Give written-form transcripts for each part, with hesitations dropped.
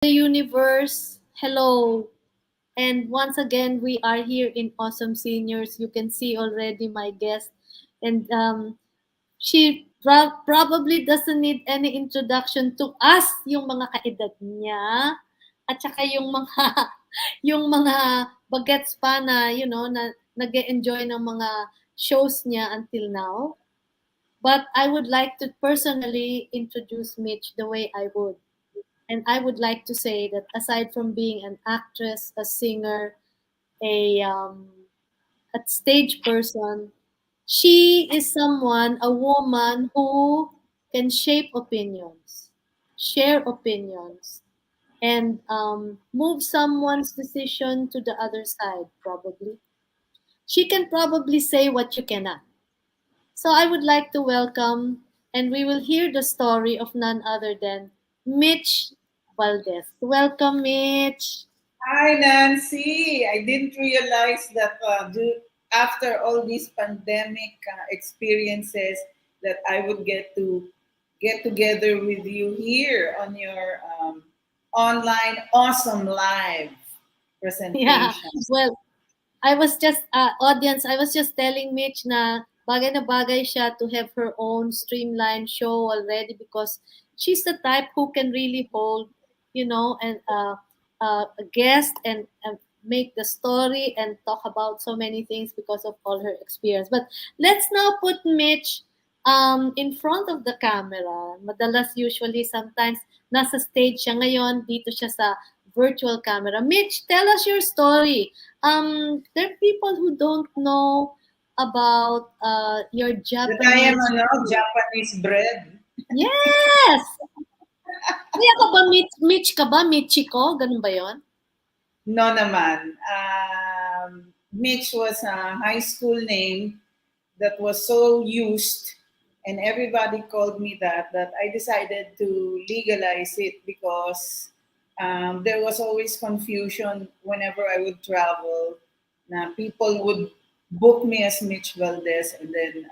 the universe, hello. And once again, we are here in Awesome Seniors. You can see already my guest. And she probably doesn't need any introduction to us, yung mga kaedad niya. At saka yung mga, yung mga bagets pa na, na nag-enjoy ng mga shows niya until now. But I would like to personally introduce Mitch the way I would. And I would like to say that aside from being an actress, a singer, a stage person, she is someone, a woman who can shape opinions, share opinions, and move someone's decision to the other side, probably. She can probably say what you cannot. So I would like to welcome, and we will hear the story of none other than Mitch Valdes. Welcome, Mitch. Hi, Nancy. I didn't realize that after all these pandemic experiences, that I would get to get together with you here on your online awesome live Yeah. presentation. Well, I was just telling Mitch na bagay siya to have her own streamlined show already because she's the type who can really hold, a guest and make the story and talk about so many things because of all her experience. But let's now put Mitch in front of the camera. Madalas usually sometimes nasa stage siya ngayon, dito siya sa virtual camera. Mitch, tell us your story. There are people who don't know about your That I am Japanese. Japanese bread. Yes! Kaya ka ba, Mitch ka ba? Michiko? Ganun ba yon? No naman. Mitch was a high school name that was so used and everybody called me that I decided to legalize it because there was always confusion whenever I would travel. Na people would book me as Mitch Valdes and then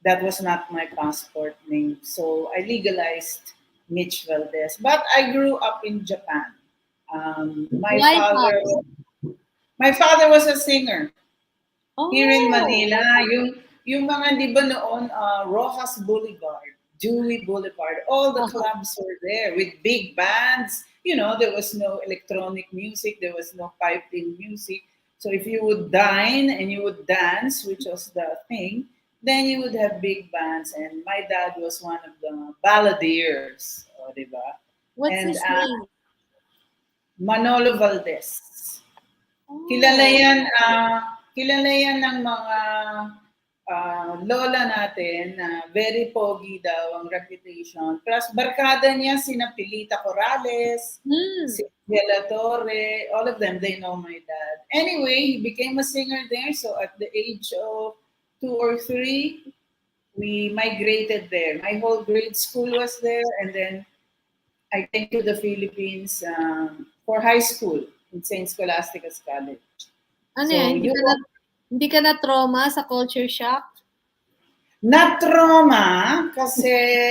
that was not my passport name. So I legalized Mitch Valdes. But I grew up in Japan. Um, my Why father not? my father was a singer here in Oh, Manila. Yung mga di ba noon, Rojas Boulevard, Dewey Boulevard, all the clubs were there with big bands. You know, there was no electronic music, there was no piping music. So if you would dine and you would dance, which was the thing, then you would have big bands. And my dad was one of the balladeers, di ba? what's And his name? Manolo Valdez. Kilala Oh, yan, kilala yan ng mga lola natin na very pogi daw ang reputation. Plus, barkada niya sina Pilita Corrales, hmm. si Gela Torre, all of them, they know my dad. Anyway, he became a singer there. So at the age of 2 or 3, we migrated there. My whole grade school was there. And then I came to the Philippines for high school in St. Scholastica's College. Ano yan? So you Hindi ka na trauma sa culture shock? not trauma kasi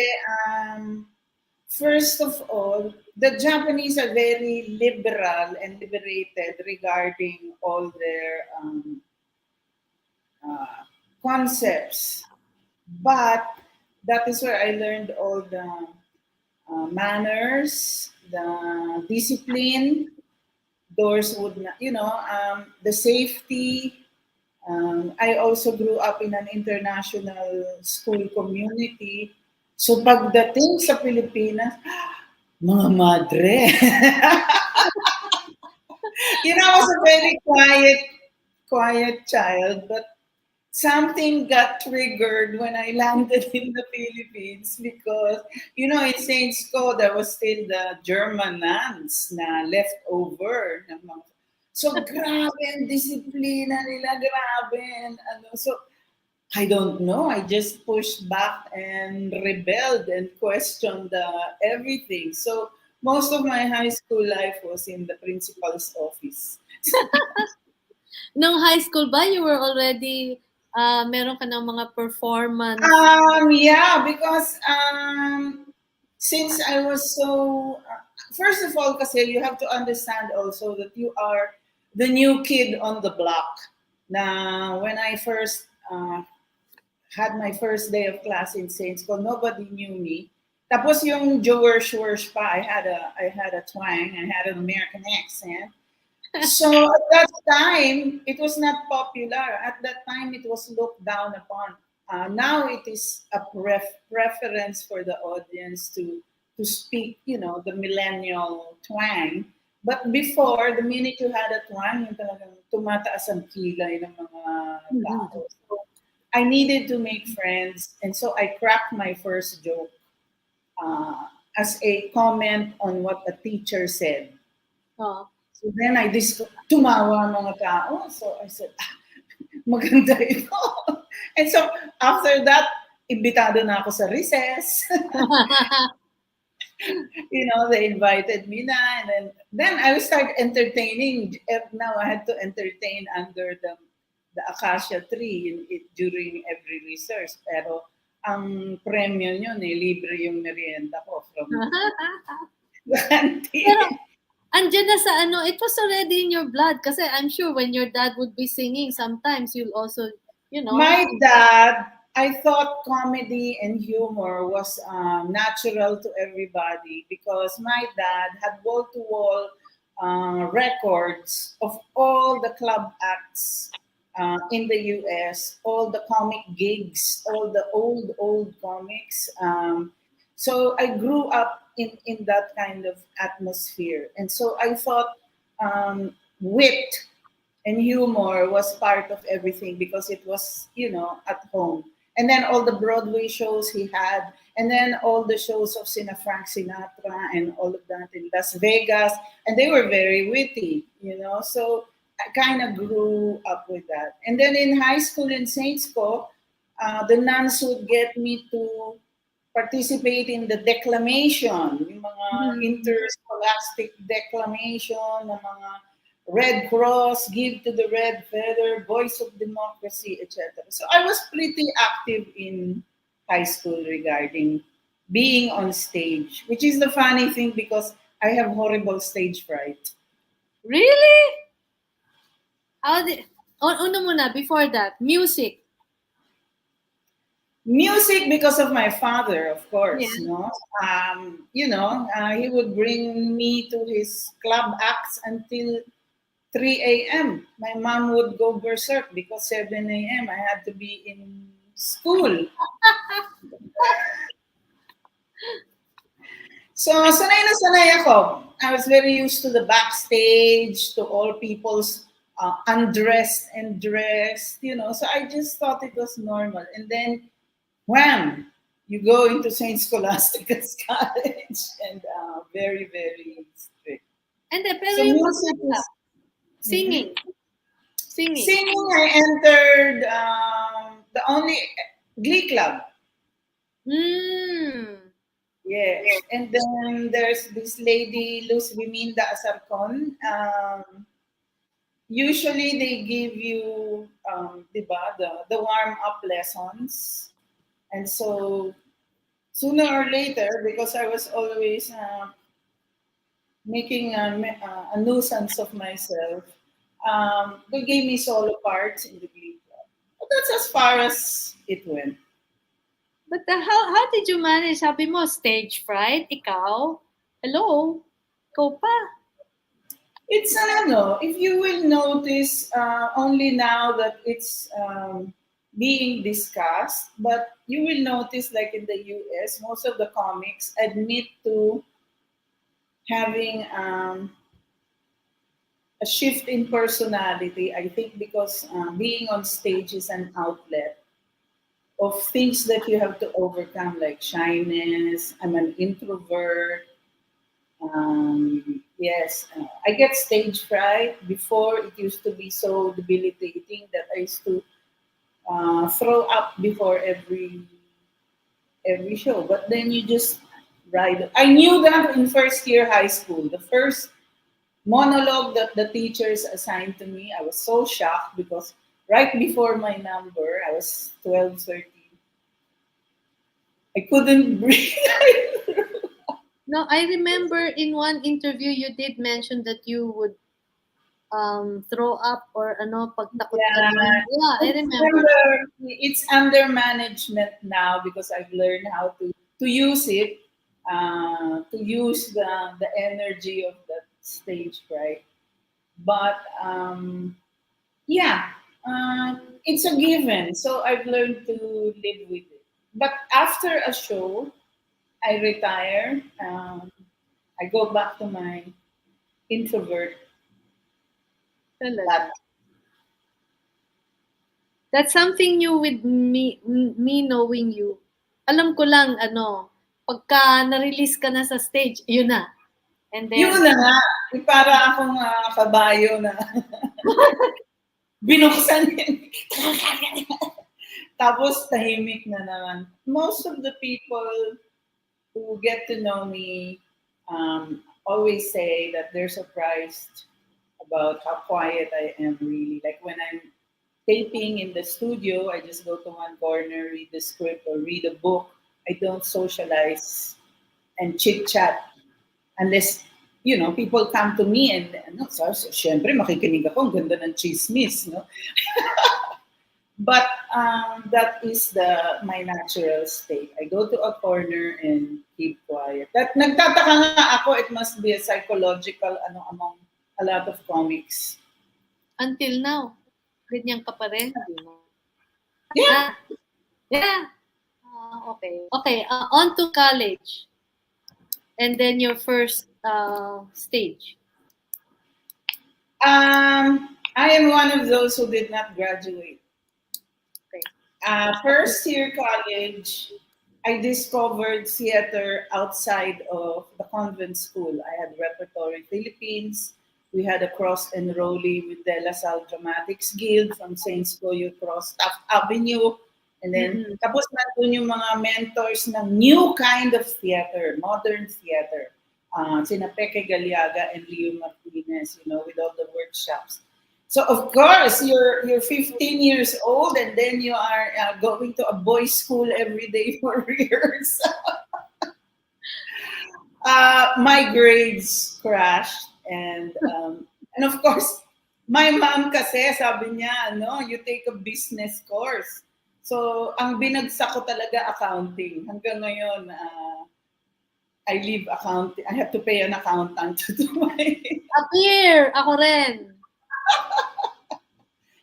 first of all, the Japanese are very liberal and liberated regarding all their concepts. But that is where I learned all the manners, the discipline. Doors would not, the safety. I also grew up in an international school community. So pagdating sa Pilipinas, mga madre. I was a very quiet child, but something got triggered when I landed in the Philippines because, in St. Sco, there was still the German nuns na left over. So, grabe ang disiplina nila, grabe. So, I don't know. I just pushed back and rebelled and questioned everything. So, most of my high school life was in the principal's office. Nung high school ba, you were already, meron ka ng mga performance? Yeah, because since I was so first of all, kasi you have to understand also that you are the new kid on the block. Now, when I first had my first day of class in Saints School, nobody knew me. Tapos yung Jower-Schwersh pa, I had a twang, I had an American accent. So at that time, it was not popular. At that time, it was looked down upon. Now it is a preference for the audience to speak, the millennial twang. But before, the minute you had a twang, yung talagang tumataas ang kilay ng mga tao. So I needed to make friends, and so I cracked my first joke as a comment on what a teacher said. Oh. So then tumawa ang mga tao. So I said, maganda ito. And so after that, imbitado na ako sa recess. They invited me na. And then I would start entertaining. Now I had to entertain under the acacia tree during every research. Pero ang premyo nyo, libre yung merienda ko from the canteen. Pero, andyan na sa it was already in your blood. Kasi I'm sure when your dad would be singing, sometimes you'll also, My dad, I thought comedy and humor was natural to everybody because my dad had wall-to-wall records of all the club acts in the US, all the comic gigs, all the old comics. So I grew up in that kind of atmosphere. And so I thought wit and humor was part of everything because it was, at home. And then all the Broadway shows he had, and then all the shows of Frank Sinatra and all of that in Las Vegas. And they were very witty, So I kind of grew up with that. And then in high school in Saints Co, the nuns would get me to participate in the declamation, yung mga interscholastic declamation, ng mga Red Cross, Give to the Red Feather, Voice of Democracy, etc. So I was pretty active in high school regarding being on stage, which is the funny thing because I have horrible stage fright. Really? Una muna, before that, music. Music because of my father, of course. Yeah. He would bring me to his club acts until 3 a.m. My mom would go berserk because 7 a.m. I had to be in school. So, sanay na sanay ako. I was very used to the backstage, to all people's undressed and dressed, So I just thought it was normal. And then, wham, you go into St. Scholastica's College and very, very strict. And pero So yung music is... Singing. Singing, I entered the only Glee Club. Yes. And then there's this lady, Luz Viminda Asarcon. Usually they give you, diba, the warm-up lessons. And so sooner or later, because I was always making a nuisance of myself, they gave me solo parts in the Glee Club. But that's as far as it went. But how did you manage? Sabi mo, stage fright, ikaw? Hello? Ikaw pa? It's if you will notice, only now that it's being discussed, but you will notice like in the US, most of the comics admit to having a shift in personality, I think because being on stage is an outlet of things that you have to overcome, like shyness. I'm an introvert. Yes, I get stage fright. Before, it used to be so debilitating that I used to throw up before every show. But then you just ride. I knew that in first year high school. The first monologue that the teachers assigned to me, I was so shocked because right before my number, I was 12, 13. I couldn't breathe. No, I remember in one interview you did mention that you would throw up or ano pag takot ka Yeah, dun. Yeah, I it's remember. under management now because I've learned how to use it, to use the energy of that stage, right? But yeah, it's a given. So I've learned to live with it. But after a show, I retire. I go back to my introvert. Talaga. That That's something new with me knowing you. Alam ko lang ano, pagka na-release ka na sa stage, yun na. And yun then na nga. Para akong kabayo na binuksan yun. Tapos tahimik na naman. Most of the people who get to know me always say that they're surprised about how quiet I am really. Like when I'm taping in the studio, I just go to one corner, read the script or read a book. I don't socialize and chit chat unless people come to me and no, so syempre makikinig ako, ang ganda ng chismis, no? But that is my natural state. I go to a corner and keep quiet. That nagtataka nga ako, it must be a psychological among a lot of comics. until now, ganyan ka pa rin, di ba? Yeah. Ah, yeah. Okay. Okay, on to college. And then your first stage. I am one of those who did not graduate. Okay. First year college, I discovered theater outside of the convent school. I had Reportory Philippines. We had a cross enrollee with De La Salle Dramatics Guild from Saints Goyo Cross Taft Avenue. And then, Mm-mm. tapos nandun yung mga mentors ng new kind of theater, modern theater. Sina Peke Galiaga and Leo Martinez, with all the workshops. So of course you're 15 years old and then you are going to a boys' school every day for years. My grades crashed and of course my mom kasi sabi niya you take a business course. So ang binagsak ko talaga accounting. Hanggang ngayon I leave accounting. I have to pay an accountant to do my Appear! Ako rin.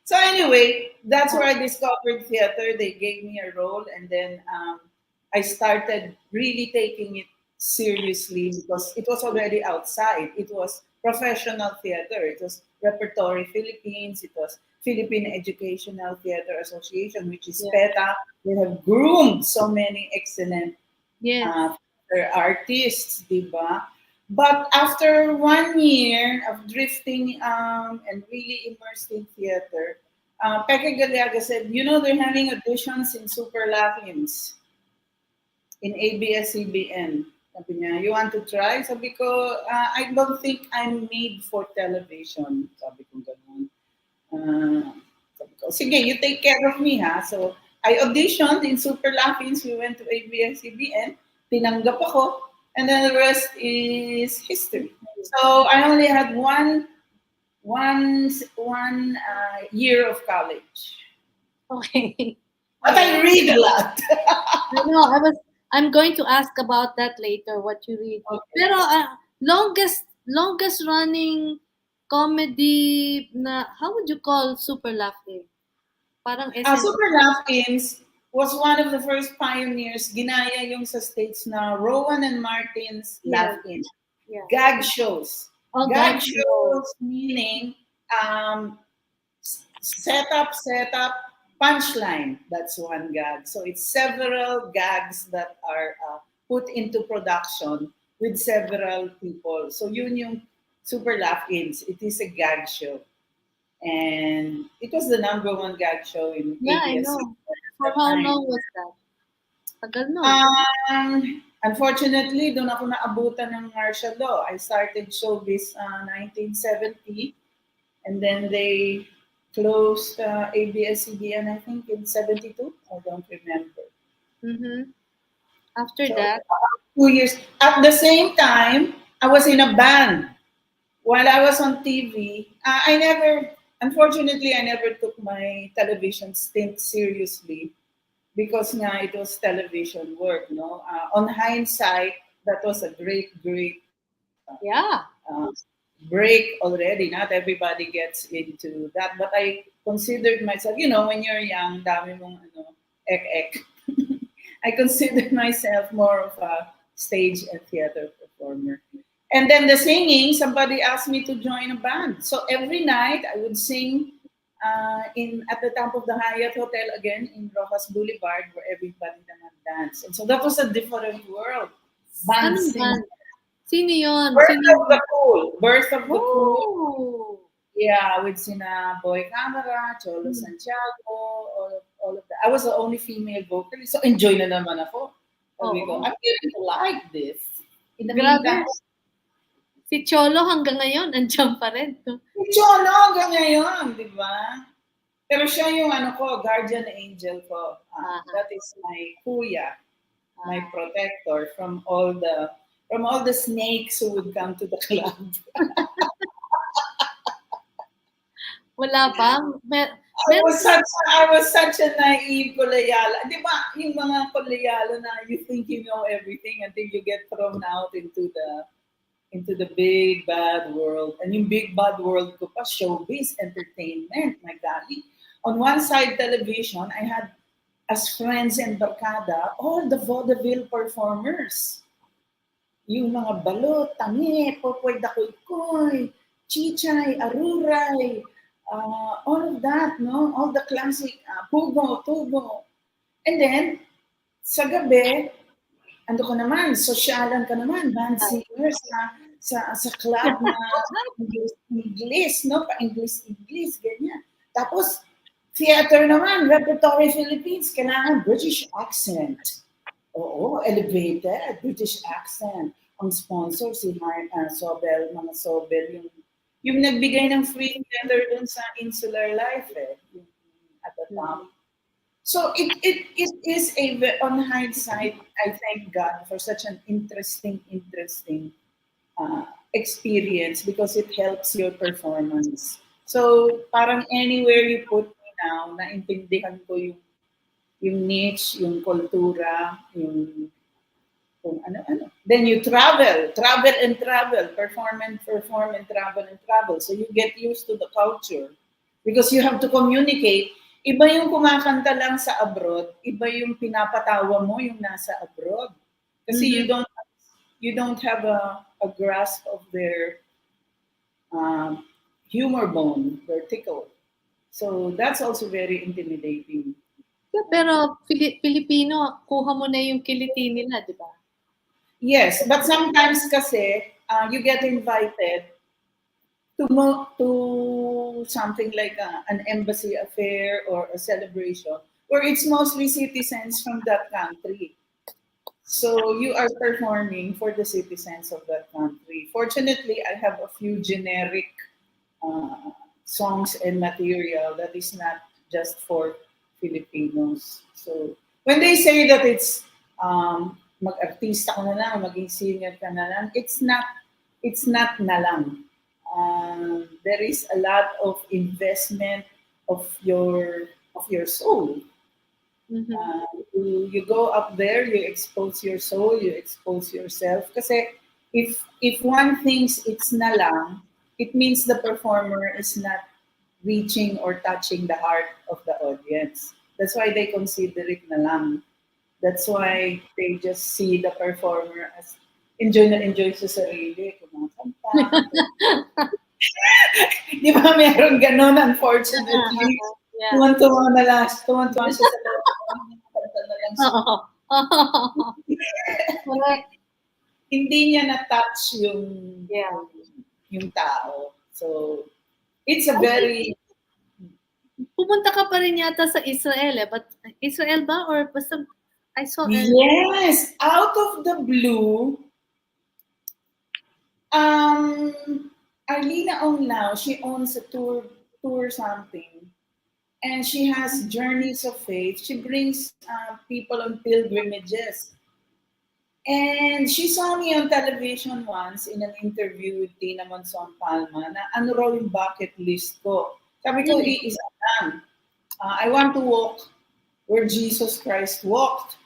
So anyway, that's where I discovered theater. They gave me a role, and then I started really taking it seriously because it was already outside. It was professional theater. It was Reportory Philippines. It was Philippine Educational Theater Association, which is Yeah. PETA. They have groomed so many excellent Yes. artists, diba? But after 1 year of drifting and really immersed in theater, Peke Galiaga said, they're having auditions in Super Laff-Ins in ABSCBN. Sabi niya, you want to try? Sabi ko, I don't think I'm made for television. Sabi ko ganun. Sabi ko, sige, you take care of me, ha? So, I auditioned in Super Laff-Ins. We went to ABS-CBN. Tinanggap ako. And then the rest is history. So, I only had one year of college. Okay. But I read a lot. I know, I'm going to ask about that later, what you read. Okay. Pero longest running comedy na, how would you call Super Laff-In? Parang Super Laff-Ins was one of the first pioneers. Ginaya yung sa States na Rowan and Martin's Yeah. Laff-In. Yeah. Gag shows. Oh, Gag gag shows meaning setup, punchline. That's one gag. So it's several gags that are put into production with several people. So yun yung Super Laff-Ins. It is a gag show. And it was the number one gag show in Yeah, I ABS know. at For that how time. long was that? Tagal no. Unfortunately, doon ako naabutan ng martial law. I started showbiz 1970 and then they closed ABS-CBN, I think, in 72. I don't remember. Mm-hmm. After So that, 2 years. At the same time, I was in a band. While I was on TV, I never, unfortunately, I never took my television stint seriously because now it was television work. No, on hindsight, that was a great yeah. break already. Not everybody gets into that, but I considered myself. When you're young, dami mong ek. I consider myself more of a stage and theater performer. And then the singing, somebody asked me to join a band. So every night I would sing in at the top of the Hyatt Hotel again in Rojas Boulevard where everybody naman dance. And so that was a different world. Band Anong singing. band? Sino yun? Birth Sino of yung... the Cool. Birth of the Cool. Oh! Yeah, with Sina Boy Camera, Cholo Hmm. Santiago, all of that. I was the only female vocalist, so enjoy na naman ako. Sabi ko, Oo. I'm getting to like this. In the meantime, Grabe. Si Cholo hanggang ngayon, andiyan pa rin. si Cholo hanggang ngayon, di ba? Pero siya yung guardian angel ko. Aha. That is my kuya, my Ah. protector from all the snakes who would come to the club. Wala pa? I Meron was pa? such I was such a naive kolayala. Di ba, yung mga kolayalo na you think you know everything until you get thrown out into the big bad world. And yung big bad world ko pa, showbiz, entertainment, my golly. On one side television, I had as friends and barkada all the vaudeville performers. Yung mga balot, tangi, popoy dakoy-koy, chichay, aruray, all of that, no? All the classic, pugo, tugo. And then, sa gabi, ando ko naman, sosyalan ka naman, band singer sa club na English, no? Pa-English, ganyan. Tapos, theater naman, Reportory Philippines, kailangan British accent. Oo, elevated, British accent. Ang sponsor si Sobel, mga Sobel, yung nagbigay ng free theater dun sa Insular Life, yung at the top. So it is on hindsight, I thank God for such an interesting experience because it helps your performance. So parang anywhere you put me now, naintindihan ko yung niche, yung kultura, yung kung ano-ano. Then you travel and travel, perform and perform and travel. So you get used to the culture because you have to communicate. Iba yung kumakanta lang sa abroad, iba yung pinapatawa mo yung nasa abroad. Kasi you don't have a grasp of their um, humor bone, their tickle. So that's also very intimidating. Pero Filipino, kuha mo na yung kiliti nila, di ba? Yes, but sometimes kasi you get invited to something like an embassy affair or a celebration where it's mostly citizens from that country. So you are performing for the citizens of that country. Fortunately, I have a few generic uh, songs and material that is not just for Filipinos. So when they say that it's mag-artista ka na lang, maging singer ka na lang, it's not na lang. There is a lot of investment of your soul. You go up there, you expose your soul, you expose yourself. Kasi if one thinks it's na lang, it means the performer is not reaching or touching the heart of the audience. That's why they consider it na lang. That's why they just see the performer as enjoy na enjoy sa sarili, kumakanta. Di ba meron ganun, unfortunately? Yeah. Tuwan-tuwa na lang, tuwan-tuwa siya sa kanta na lang siya. Oo. Correct. Hindi niya na-touch yung, Yeah. yung tao. So, it's a very... Pumunta ka pa rin yata sa Israel But Israel ba? Or basta I saw Yes! Out of the blue, Arlina Onglao, she owns a tour something. And she has journeys of faith. She brings people on pilgrimages. And she saw me on television once in an interview with Tina Monson Palma na ano raw yung bucket list ko. Sabi ko, Mm. iisa lang. I want to walk where Jesus Christ walked.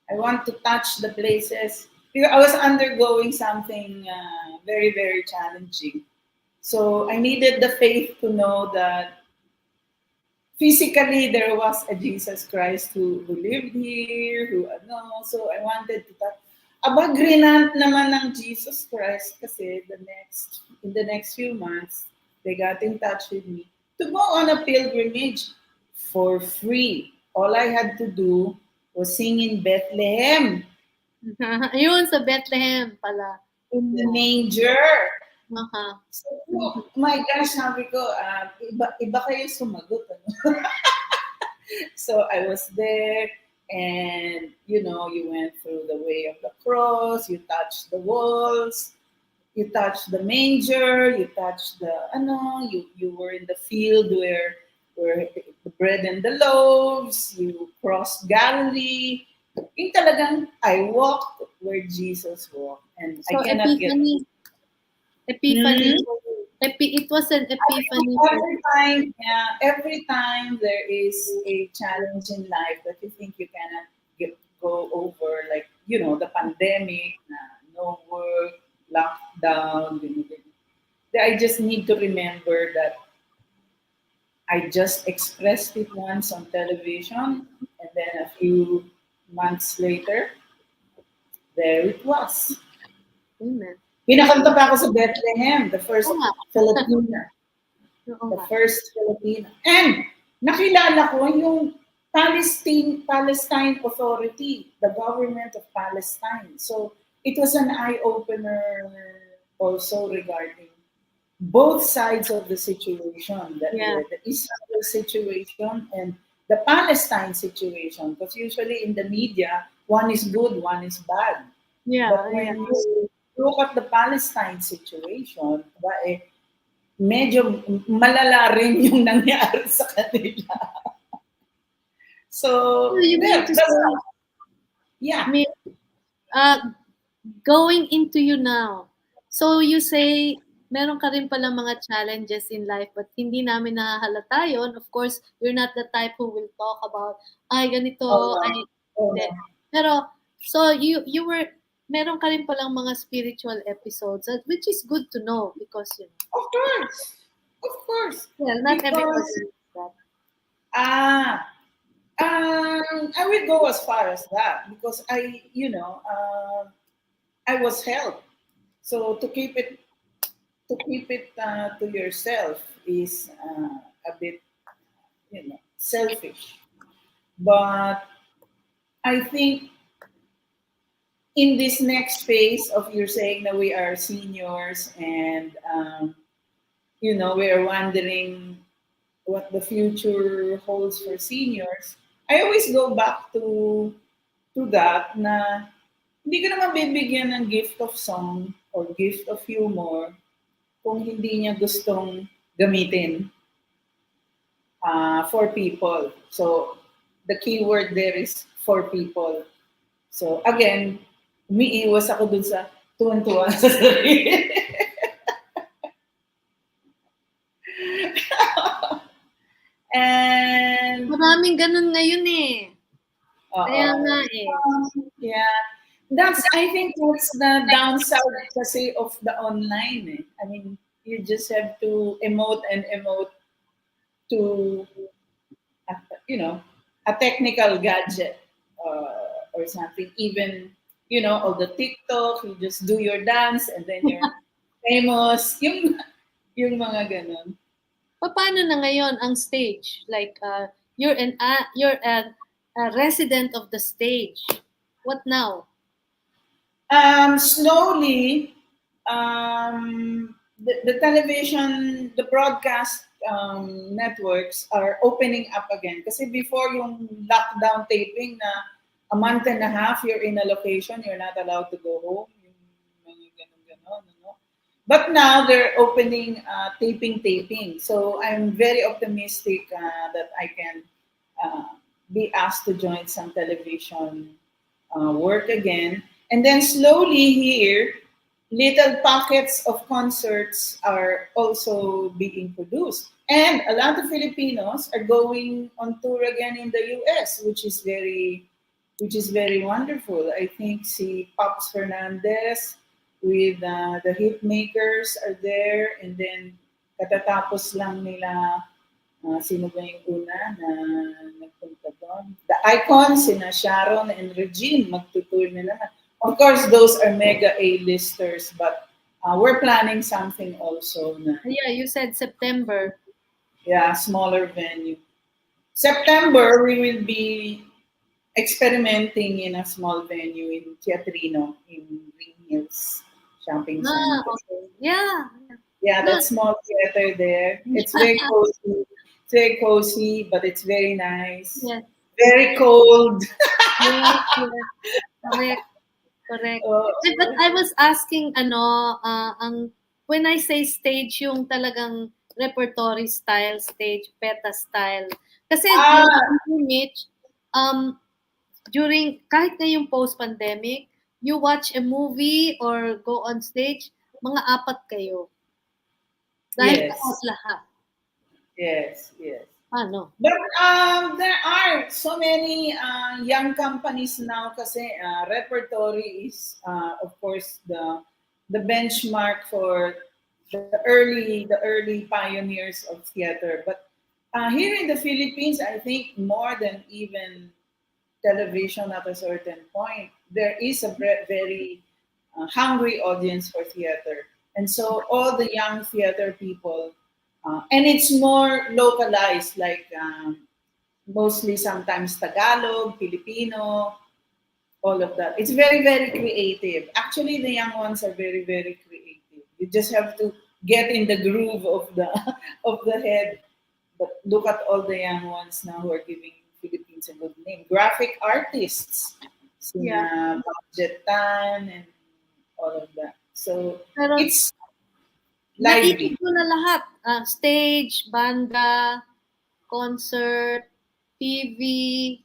I want to touch the places. Because I was undergoing something very, very challenging. So I needed the faith to know that physically there was a Jesus Christ who lived here, who ano. So I wanted to touch. Aba, grinant naman ng Jesus Christ kasi in the next few months, they got in touch with me to go on a pilgrimage for free. All I had to do was sing in Bethlehem, Ayun, sa Bethlehem pala. in the Yeah. manger. Uh-huh. So, my gosh, sabi ko, iba kayo sumagot. Ano? So I was there, and you went through the way of the cross, you touched the walls, you touched the manger, you touched the you were in the field where the bread and the loaves, you crossed Galilee. Yung talagang I walked where Jesus walked, and I So cannot get. epiphany. Hmm? It was an epiphany for Every time there is a challenge in life that you think you cannot go over, like the pandemic, no work, lockdown. I just need to remember that I just expressed it once on television, and then a few months later, there it was. Amen. Pinakanta pa ako sa Bethlehem, the first Oo nga. Filipina. Oo The nga. first Filipino. And nakilala ko yung Palestine Authority, the government of Palestine. So it was an eye-opener also regarding both sides of the situation, Yeah. the Israel situation and the Palestine situation. Because usually in the media, one is good, one is bad. Yeah. But Yeah. when you look at the Palestine situation, medyo malala rin yung nangyari sa kanila. So So, you mean there, to that's say, yeah. me, going into you now. So you say, meron ka rin pala mga challenges in life but hindi namin nahahalata yun. Of course, you're not the type who will talk about, ay Oh ganito, no. ay Oh hindi. no. Pero, so you were, meron ka rin palang mga spiritual episodes, which is good to know because, Of course. Of course. well, not everybody Because knows that. ah I will go as far as that because I was helped. So to keep it to yourself is a bit selfish. But I think in this next phase of you're saying that we are seniors and we are wondering what the future holds for seniors, I always go back to that na hindi ka naman bibigyan ng gift of song or gift of humor kung hindi niya gustong gamitin for people. So the key word there is for people. So again, umiiwas ako dun sa tuwan-tuwa sa sarili. And Maraming ganun ngayon eh. Kaya nga uh eh. yeah, I think that's the downside kasi of the online. Eh. I mean, you just have to emote and emote to a, a technical gadget or something. Even all the TikTok, you just do your dance and then you're famous. Yung mga ganun. Paano na ngayon ang stage? Like, you're a resident of the stage. What now? Slowly, the television, the broadcast networks are opening up again. Kasi before yung lockdown taping na a month and a half, you're in a location, you're not allowed to go home. Yung mga ganun-ganon, ano. But now they're opening taping. So I'm very optimistic that I can be asked to join some television work again. And then slowly here, little pockets of concerts are also being produced. And a lot of Filipinos are going on tour again in the US, which is very wonderful. I think si Pops Fernandez with the Hitmakers are there, and then katatapos lang nila. Sino ba yung una na nagpunta doon? The Icons, sina Sharon and Regine, magtutour na naman. Of course, those are mega A-listers, but we're planning something also na, Yeah, you said September. yeah, smaller venue. September, we will be experimenting in a small venue in Teatrino, in Green Hills Shopping Center. Okay. Yeah. Yeah, that Good. small theater there. It's very cozy. It's very cozy, but it's very nice. Yes. Very cold. Yes. Yes. Correct. Correct. Uh, But I was asking, when I say stage, yung talagang repertory style stage, PETA style. Kasi, like ah, you, Mitch, um, kahit na yung post-pandemic, you watch a movie or go on stage, mga apat kayo. Dahil lahat yes, lahat. yes, yes. Ano? But there are so many young companies now kasi repertory is, of course, the benchmark for the early pioneers of theater. But here in the Philippines, I think more than even television at a certain point, there is a very hungry audience for theater. And so all the young theater people, and it's more localized, like mostly sometimes Tagalog, Filipino, all of that. It's very, very creative. Actually, the young ones are very, very creative. You just have to get in the groove of the of the head. But look at all the young ones now who are giving Philippines a good name. Graphic artists, Yeah. sina Budget Tan and all of that. So Pero it's naikot lively. mo na lahat. Stage, banda, concert, TV.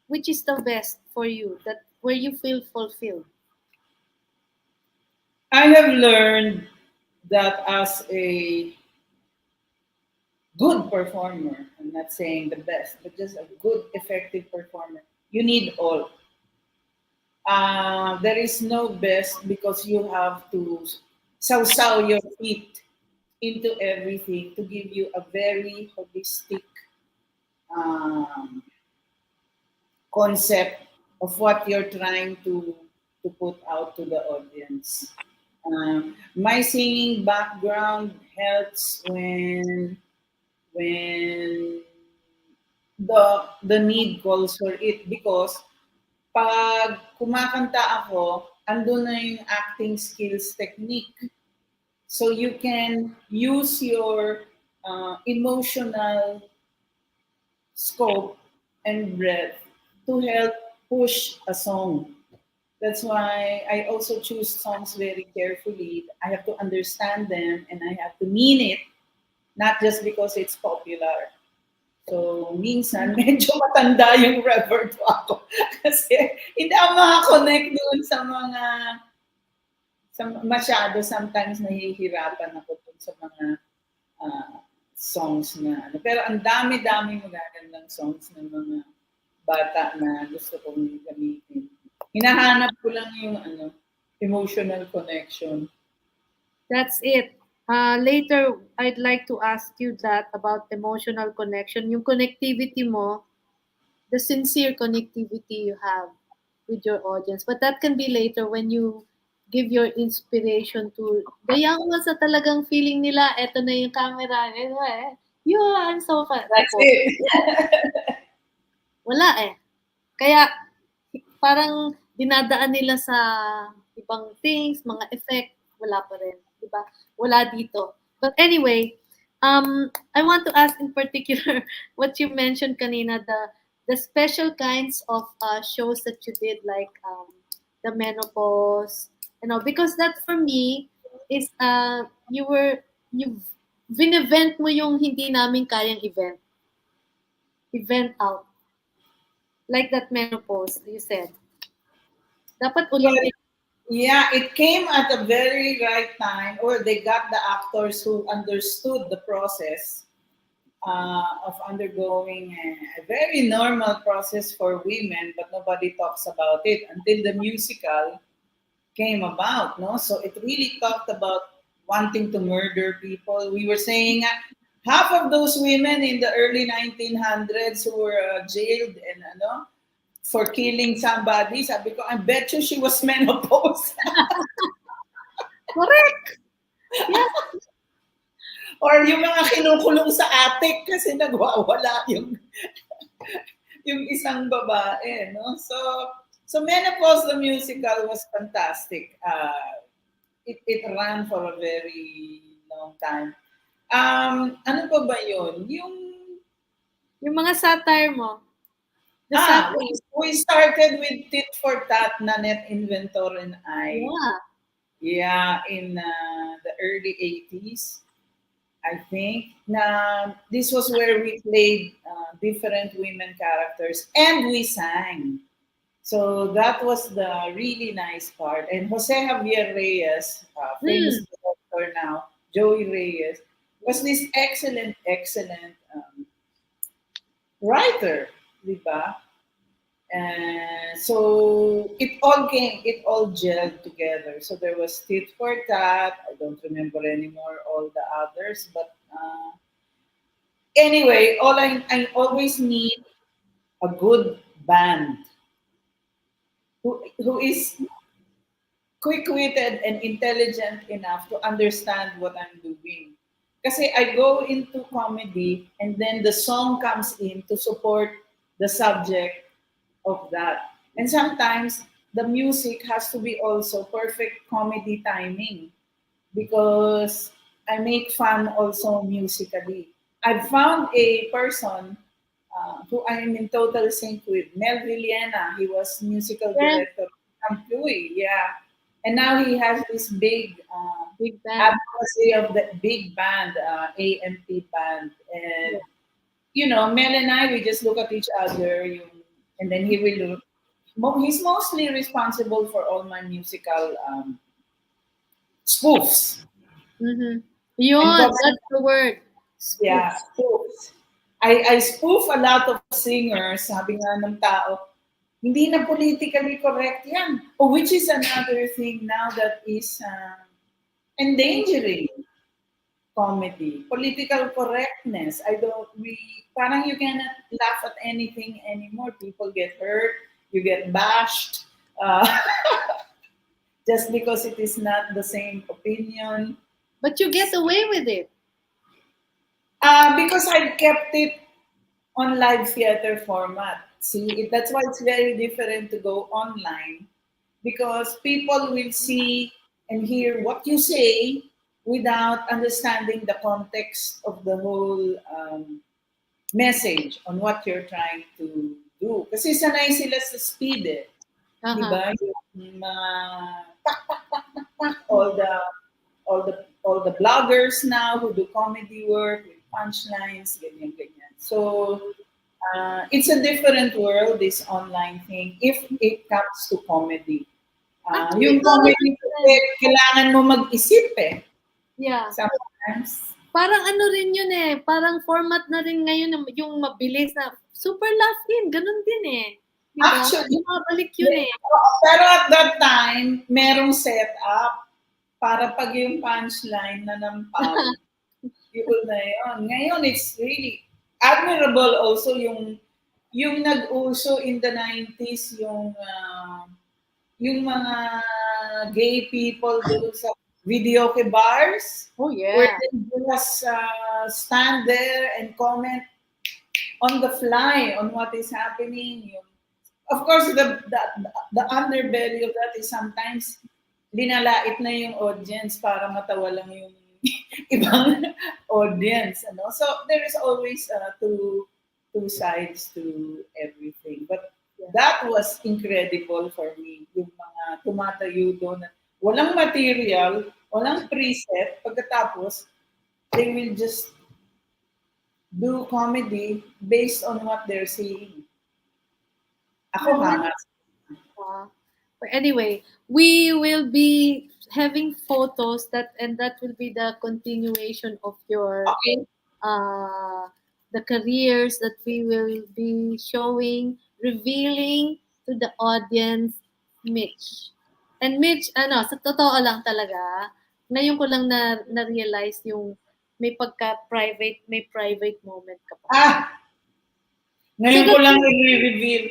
Which is the best for you? That where you feel fulfilled? I have learned that as a good performer, I'm not saying the best, but just a good, effective performer, you need all. There is no best because you have to sow your feet into everything to give you a very holistic um, concept of what you're trying to put out to the audience. My singing background helps when the need calls for it, because pag kumakanta ako, andun na yung acting skills technique. So you can use your emotional scope and breadth to help push a song. That's why I also choose songs very carefully. I have to understand them and I have to mean it, not just because it's popular. So, minsan, medyo matanda yung repertoire ko. Kasi, hindi ako makakonect doon masyado. Sometimes, nahihirapan ako doon sa mga ah, songs na, ano. Pero ang dami-dami magagandang songs ng mga bata na gusto kong gamitin. Hinahanap ko lang yung, emotional connection. That's it. Later, I'd like to ask you that about emotional connection, yung connectivity mo, the sincere connectivity you have with your audience. But that can be later when you give your inspiration to the young ones na talagang feeling nila, eto na yung camera. Yeah, I'm so fun. That's Ako, it. wala eh. Kaya parang dinadaan nila sa ibang things, mga effect, wala pa rin, 'di ba? Wala dito. But anyway, I want to ask in particular what you mentioned kanina, the special kinds of shows that you did, like the menopause, because that for me is you event mo yung hindi namin kayang event out, like that menopause you said. Dapat Well, ulitin. yeah, it came at a very right time, or they got the actors who understood the process of undergoing a very normal process for women, but nobody talks about it until the musical came about. No, so it really talked about wanting to murder people. We were saying half of those women in the early 1900s who were jailed and for killing somebody, sabi ko, I bet you she was menopause. Correct! Yeah. Or yung mga kinukulong sa attic kasi nagwawala yung isang babae, no? So Menopause the musical was fantastic. It ran for a very long time. Ano pa ba yun? Yung mga satire mo. The satire. We started with Tit for Tat, Nanette Inventor and I. Yeah. Yeah, in the early 80s. I think. Na this was where we played different women characters and we sang. So that was the really nice part. And Jose Javier Reyes, famous Mm. director now, Joey Reyes, was this excellent, excellent writer, di ba? And so it all gelled together. So there was Tit for Tat. I don't remember anymore all the others, but anyway, I always need a good band who is quick-witted and intelligent enough to understand what I'm doing. Kasi I go into comedy and then the song comes in to support the subject of that. And sometimes the music has to be also perfect comedy timing because I make fun also musically. I've found a person who I'm in total sync with, Mel Villena. He was musical Yeah. director of Kamplui, yeah. And now he has this big Big band. advocacy of the big band, AMP band. And, Mel and I, we just look at each other, and then he will he's mostly responsible for all my musical spoofs. Mm-hmm. And Yun, covers. that's the word. Yeah, Spoofs. spoofs. I spoof a lot of singers, sabi nga ng tao, hindi na politically correct yan. Oh, which is another thing now that is endangering comedy. Political correctness. Parang you cannot laugh at anything anymore. People get hurt, you get bashed, uh, just because it is not the same opinion. But you get away with it. Because I kept it on live theater format. See, that's why it's very different to go online because people will see and hear what you say without understanding the context of the whole message on what you're trying to do. Kasi sanay sila sa speed eh. Di Uh-huh. ba? Yung mga all the all the bloggers now who do comedy work with punchlines, ganyan, ganyan. So it's a different world, this online thing, if it comes to comedy. Actually, Yung parang comedy ano kasi rin. kailangan mo mag-isip eh. Yeah. Sometimes. Parang ano rin yun eh. Parang format na rin ngayon yung mabilis na Super Laff-In. Ganun din eh. Diba? Actually, Bumabalik yun eh. pero at that time, merong setup para pag yung punchline na nampal, yun na yun. Ngayon, it's really admirable also yung nag-uso in the 90s, yung mga gay people doon sa videoke bars, Oh where yeah. they just stand there and comment on the fly on what is happening. Of course, the underbelly of that is sometimes linalait na yung audience para matawa lang yung ibang audience. Ano? So there is always two sides to everything. But that was incredible for me. Yung mga tumatayo doon. Walang material, walang preset. Pagkatapos, they will just do comedy based on what they're seeing. Ako Well, hangat. ah, Anyway, we will be having photos that will be the continuation of your Okay. uh, the careers that we will be showing, revealing to the audience, Mitch. And Mitch, ano, sa totoo lang talaga, ngayon ko lang na-realize yung may private moment ka pala. Ah, ngayon Kasi, ko lang i-reveal.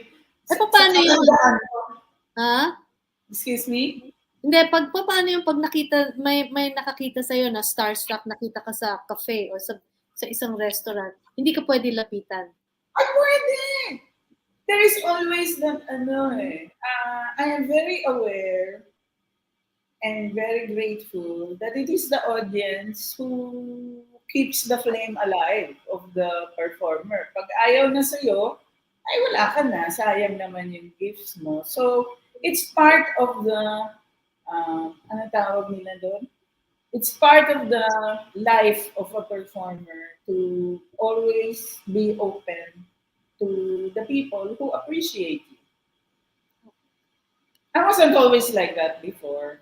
Sa paano yun? katandaan ko. Ha? Excuse me? Hindi, paano yung pag nakita, may nakakita sa'yo na starstruck, nakita ka sa cafe o sa isang restaurant, hindi ka pwede lapitan. Ay, pwede! There is always that, ano eh. I am very aware and very grateful that it is the audience who keeps the flame alive of the performer. Pag ayaw na sa'yo, ay wala ka na. Sayang naman yung gifts mo. So, it's part of the, ano tawag nila doon? It's part of the life of a performer to always be open to the people who appreciate you. I wasn't always like that before.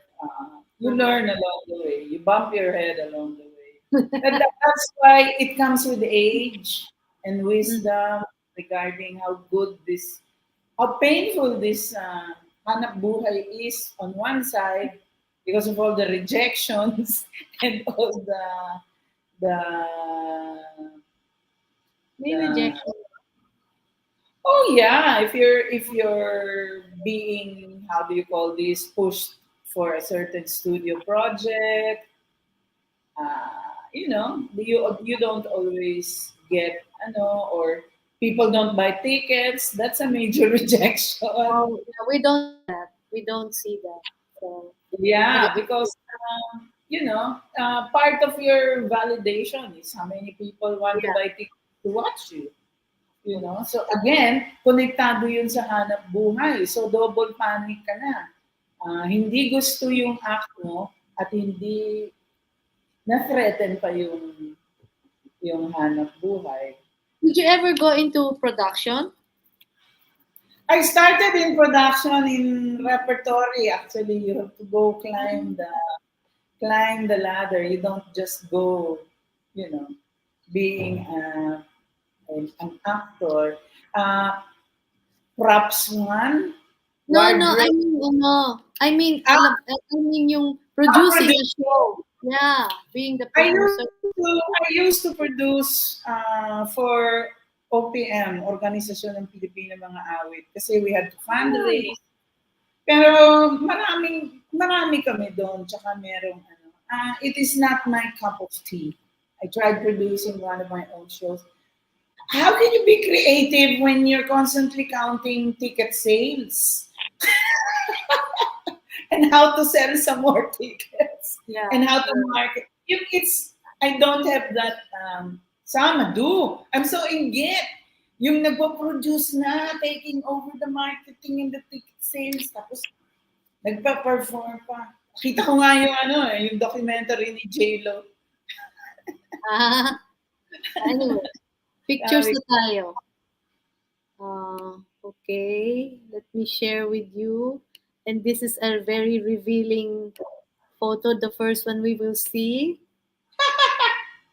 You learn along the way. You bump your head along the way. And that's why it comes with age and wisdom regarding how good this, how painful this hanap buhay is on one side because of all the rejections and all the May the rejection. oh yeah, if you're being, how do you call this, pushed for a certain studio project, you don't always get or people don't buy tickets. That's a major rejection. Oh, yeah, we don't see that. We don't see that. So, Yeah, nag- because part of your validation is how many people want to yeah. buy tickets to watch you. So again, konektado yun sa hanap buhay. So double panic ka na. Hindi gusto yung act mo at hindi na-threaten pa yung hanap buhay. Did you ever go into production? I started in production in repertory. Actually, you have to go climb the ladder. You don't just go, you know, being an actor. Uh, Props one, No, no. wardrobe. Ah, I mean yung producing a producer. show. Yeah, being the I used producer. I used to produce for OPM, Organisasyon ng Pilipino Mga Awit, kasi we had to Oh, fundraise. Pero marami kami doon, tsaka merong it is not my cup of tea. I tried producing one of my own shows. How can you be creative when you're constantly counting ticket sales and how to sell some more tickets yeah. and how to market? It's I don't have that. Sama do. I'm so inggit. Yung nagpo-produce na, taking over the marketing and the ticket sales, tapos nagpa-perform pa. Kita ko nga yung yung documentary ni J-Lo. Ah, anyway, pictures Sabi, na tayo. Okay, let me share with you. And this is a very revealing photo. The first one we will see.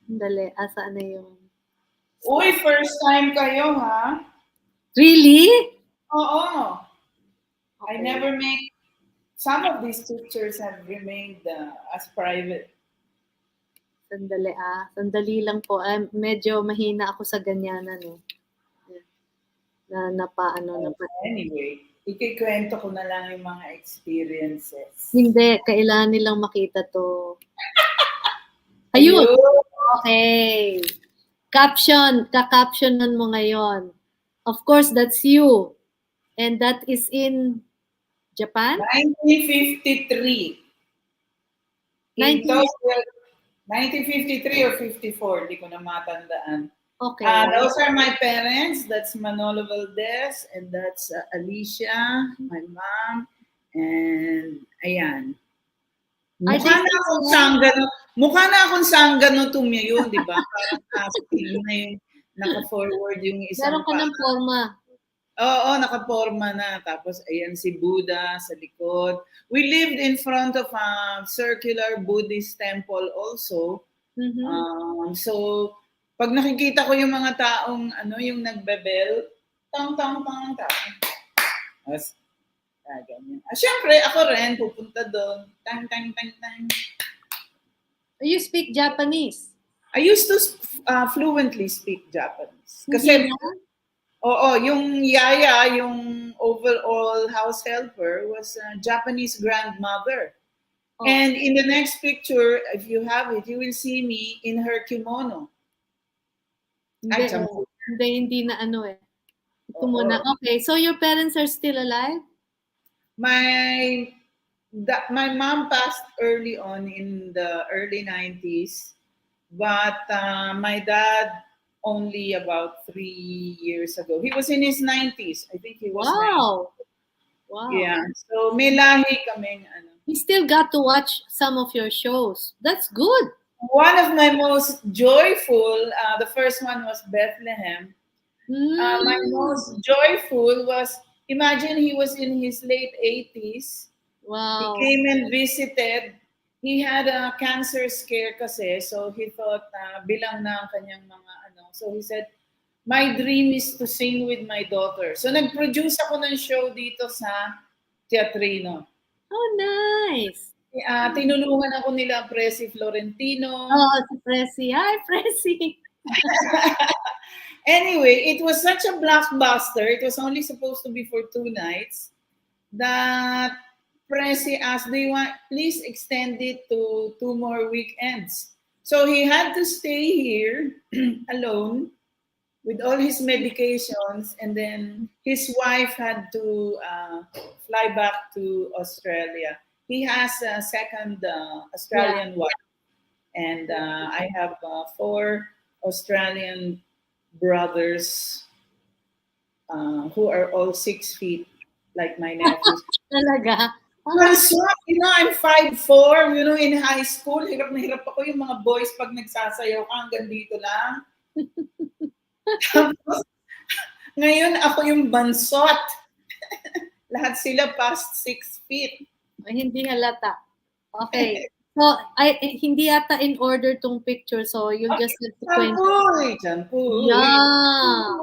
Dali, asaan na yung uy, stop? first time kayo, ha? Really? Oo. I Okay. never make, some of these pictures have remained as private. Sandali Sandali lang po. Medyo mahina ako sa ganyanan eh. Na pa. Anyway, ikikwento ko na lang yung mga experiences. Hindi, kailangan nilang makita to. Ayun! Ayun, Okay. Ka-captionan mo ngayon. Of course, that's you. And that is in Japan? 1953. In 19... Tokyo, 1953 or 54, di ko na matandaan. Okay. Those are my parents. That's Manolo Valdes, and that's Alicia, my mom, and ayan. Are Mukha they na still akong alive? sanggano. Mukha na akong sanggano tumayo, di ba? Parang astig na yung naka-forward yung isang Meron ka pa. ng forma. Oo, nakaporma na. Tapos, ayan si Buddha sa likod. We lived in front of a circular Buddhist temple also. Mm-hmm. So, pag nakikita ko yung mga taong, yung nagbebel, tang, tang, tang, tang. Tapos, ganyan. Siyempre, ako rin, pupunta doon. Tang, tang, tang, tang. You speak Japanese? I used to fluently speak Japanese. Hindi Kasi, na? oo, yung yaya, yung overall house helper was a Japanese grandmother. Oh. And in the next picture, if you have it, you will see me in her kimono. Hindi, hindi na eh. Ito muna. Oo. Okay, so your parents are still alive? My mom passed early on in the early 90s, but my dad only about 3 years ago. He was in his 90s. I think he was 90. Wow. Yeah. So may lahi kaming You still got to watch some of your shows. That's good. One of my most joyful, the first one was Bethlehem. My most joyful was, imagine he was in his late 80s. He Wow. came and visited. He had a cancer scare kasi, so he thought bilang na ang kanyang mga So he said, my dream is to sing with my daughter. So nag-produce ako ng show dito sa Teatrino. Oh, nice. Tinulungan ako nila Presi Florentino. Oh, si Presi. Hi, Presi. Anyway, it was such a blockbuster. It was only supposed to be for 2 nights that Presi asked, do you want, please extend it to 2 more weekends. So he had to stay here alone with all his medications, and then his wife had to fly back to Australia. He has a second Australian wife, and I have 4 Australian brothers who are all 6 feet, like my nephews. Talaga? So, I'm 5'4", in high school, hirap na hirap ako yung mga boys pag nagsasayaw ka, hanggang dito lang. Tapos, ngayon ako yung bansot. Lahat sila past 6 feet. Hindi halata. Okay. So, hindi yata in order tong picture, so you'll just have to point. Champuy. Yeah.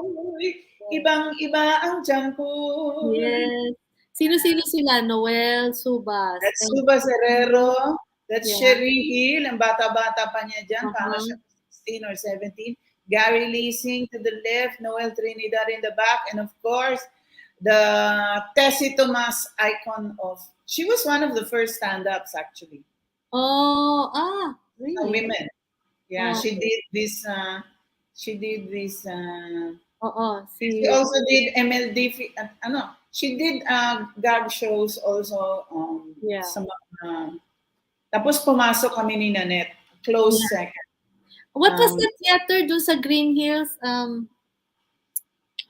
Ibang-iba ang champuy. Yes. Sino-sino sila? Noel, Subas. That's Subas Herrero. That's Sherry Hill. Ang bata-bata pa niya dyan. Paano siya 16 or 17. Gary Leasing to the left. Noel Trinidad in the back. And of course, the Tessie Tomas icon of... She was one of the first stand-ups, actually. Oh, really? Women. Yeah, she did this... she also did MLD... She did gag shows also. Tapos pumasok kami ni Nanette. Close second. What was the theater doon sa Green Hills?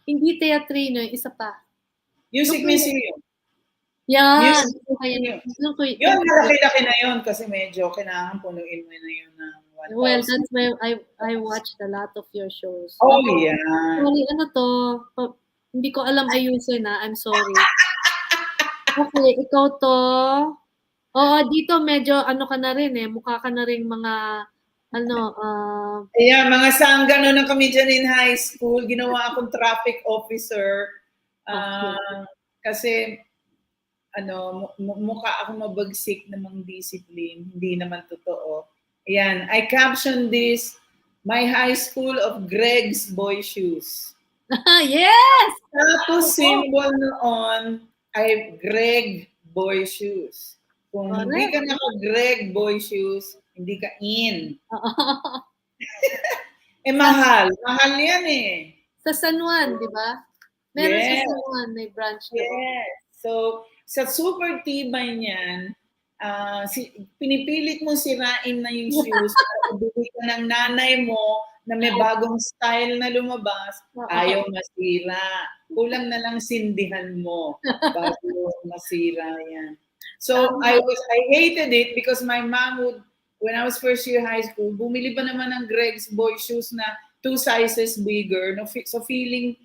Hindi teatrino, isa pa. Music Museum. Yeah. Yun, malaki-laki na yun kasi medyo kailangan punuin mo na yun ng 1,000. Well, that's why I watched a lot of your shows. Oh, yeah. Sorry, hindi ko alam ayusin na. I'm sorry. Okay, ikaw to. Oo, dito medyo ka na rin mukha ka na rin mga mga sanggano na kami dyan in high school. Ginawa akong traffic officer. Kasi mukha ako mabagsik namang discipline. Hindi naman totoo. Ayan, I captioned this, my high school of Greg's boy shoes. Yes! Tapos symbol noon ay Greg boy shoes. Kung hindi ka naka-Greg boy shoes, hindi ka in. Mahal. Mahal yan Sa San Juan, di ba? Meron sa San Juan, may branch doon. Yes. So, sa super tibay niyan, pinipilit mo sirain na yung shoes, bibili ka ng nanay mo na may bagong style na lumabas, ayaw masira. Kulang na lang sindihan mo bago masira yan. So, I hated it because my mom would, when I was first year high school, bumili ba naman ng Greg's boy shoes na 2 sizes bigger. No? So, feeling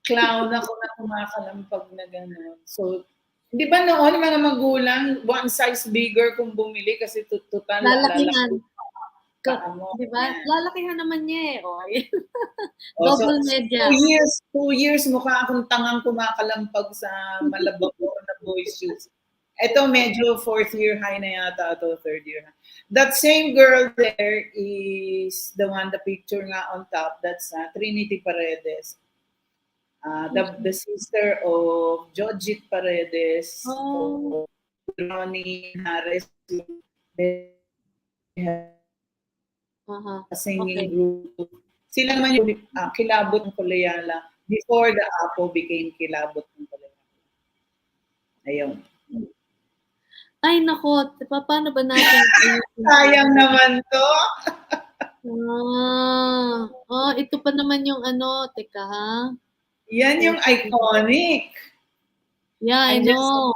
clown ako na kumakalampag na gano'n. So, di ba noon mga magulang, one size bigger kung bumili kasi total Lalakihan. lalaki paa mo. Di ba? Yan. Lalakihan naman niya eh. Oh, Oh, so, double media. 2 years mukha akong tangang kumakalampag sa malabako na boy shoes. Ito medyo 4th year high na yata ito, 3rd year high. That same girl there is the one, the picture nga on top, that's Trinity Paredes. The sister of Jojit Paredes, Oh. Ronnie Harris. They have a singing Okay. group. Sila naman yung kilabot ng Koleala before the Apo became kilabot ng Koleala. Ayun. Ay, nako. Paano ba natin? Sayang naman to. Oh, ito pa naman yung ano. Teka ha. Yan yung iconic. Yeah, I know.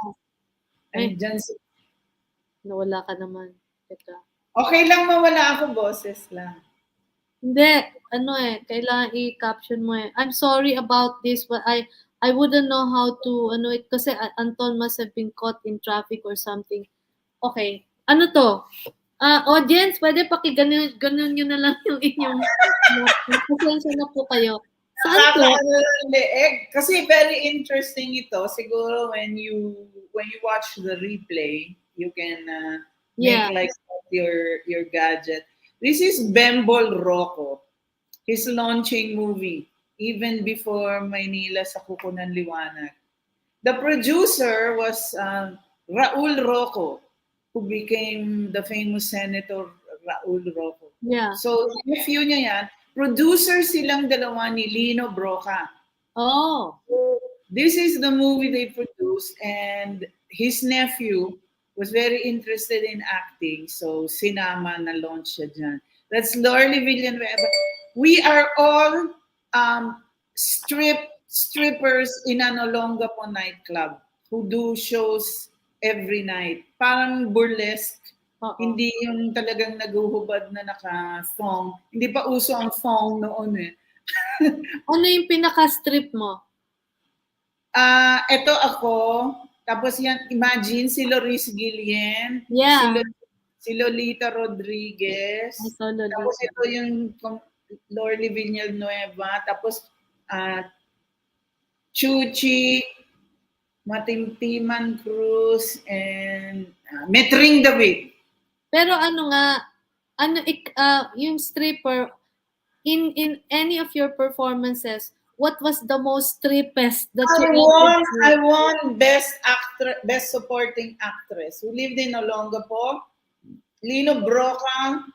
Andyan si... Nawala ka naman. Teka. Okay lang mawala ako, boses lang. Hindi. Ano kailangan i-caption mo I'm sorry about this, but I wouldn't know how to, kasi Anton must have been caught in traffic or something. Okay. Ano to? Audience, pwede ganun nyo na lang yung inyong pasensya na po kayo. Saan to? Kasi very interesting ito. Siguro when you watch the replay, you can make like your gadget. This is Bembol Rocco. His launching movie, even before Maynila sa Kukunan Liwanag. The producer was Raul Rocco, who became the famous Senator Raul Rocco. Yeah. So, nephew niya yan. Producer silang dalawa ni Lino Broca. Oh. This is the movie they produced, and his nephew was very interested in acting. So, sinama na launch siya dyan. That's Lorly Villanueva. We are all strippers in an Olongapo nightclub who do shows every night. Parang burlesque. Uh-oh. Hindi yung talagang naguhubad na naka-thong. Hindi pa uso ang thong noon eh. Ano yung pinaka-strip mo? Ito ako. Tapos yan, imagine si Loris Guillen. Yeah. Si Lolita Rodriguez. Tapos ito yung Lorly Villanueva. Tapos Chuchi, Matimtiman Cruz, and Metring David. Pero yung stripper, in any of your performances, what was the most strippest that I won best supporting actress. Who lived in Olongapo. Lino Broca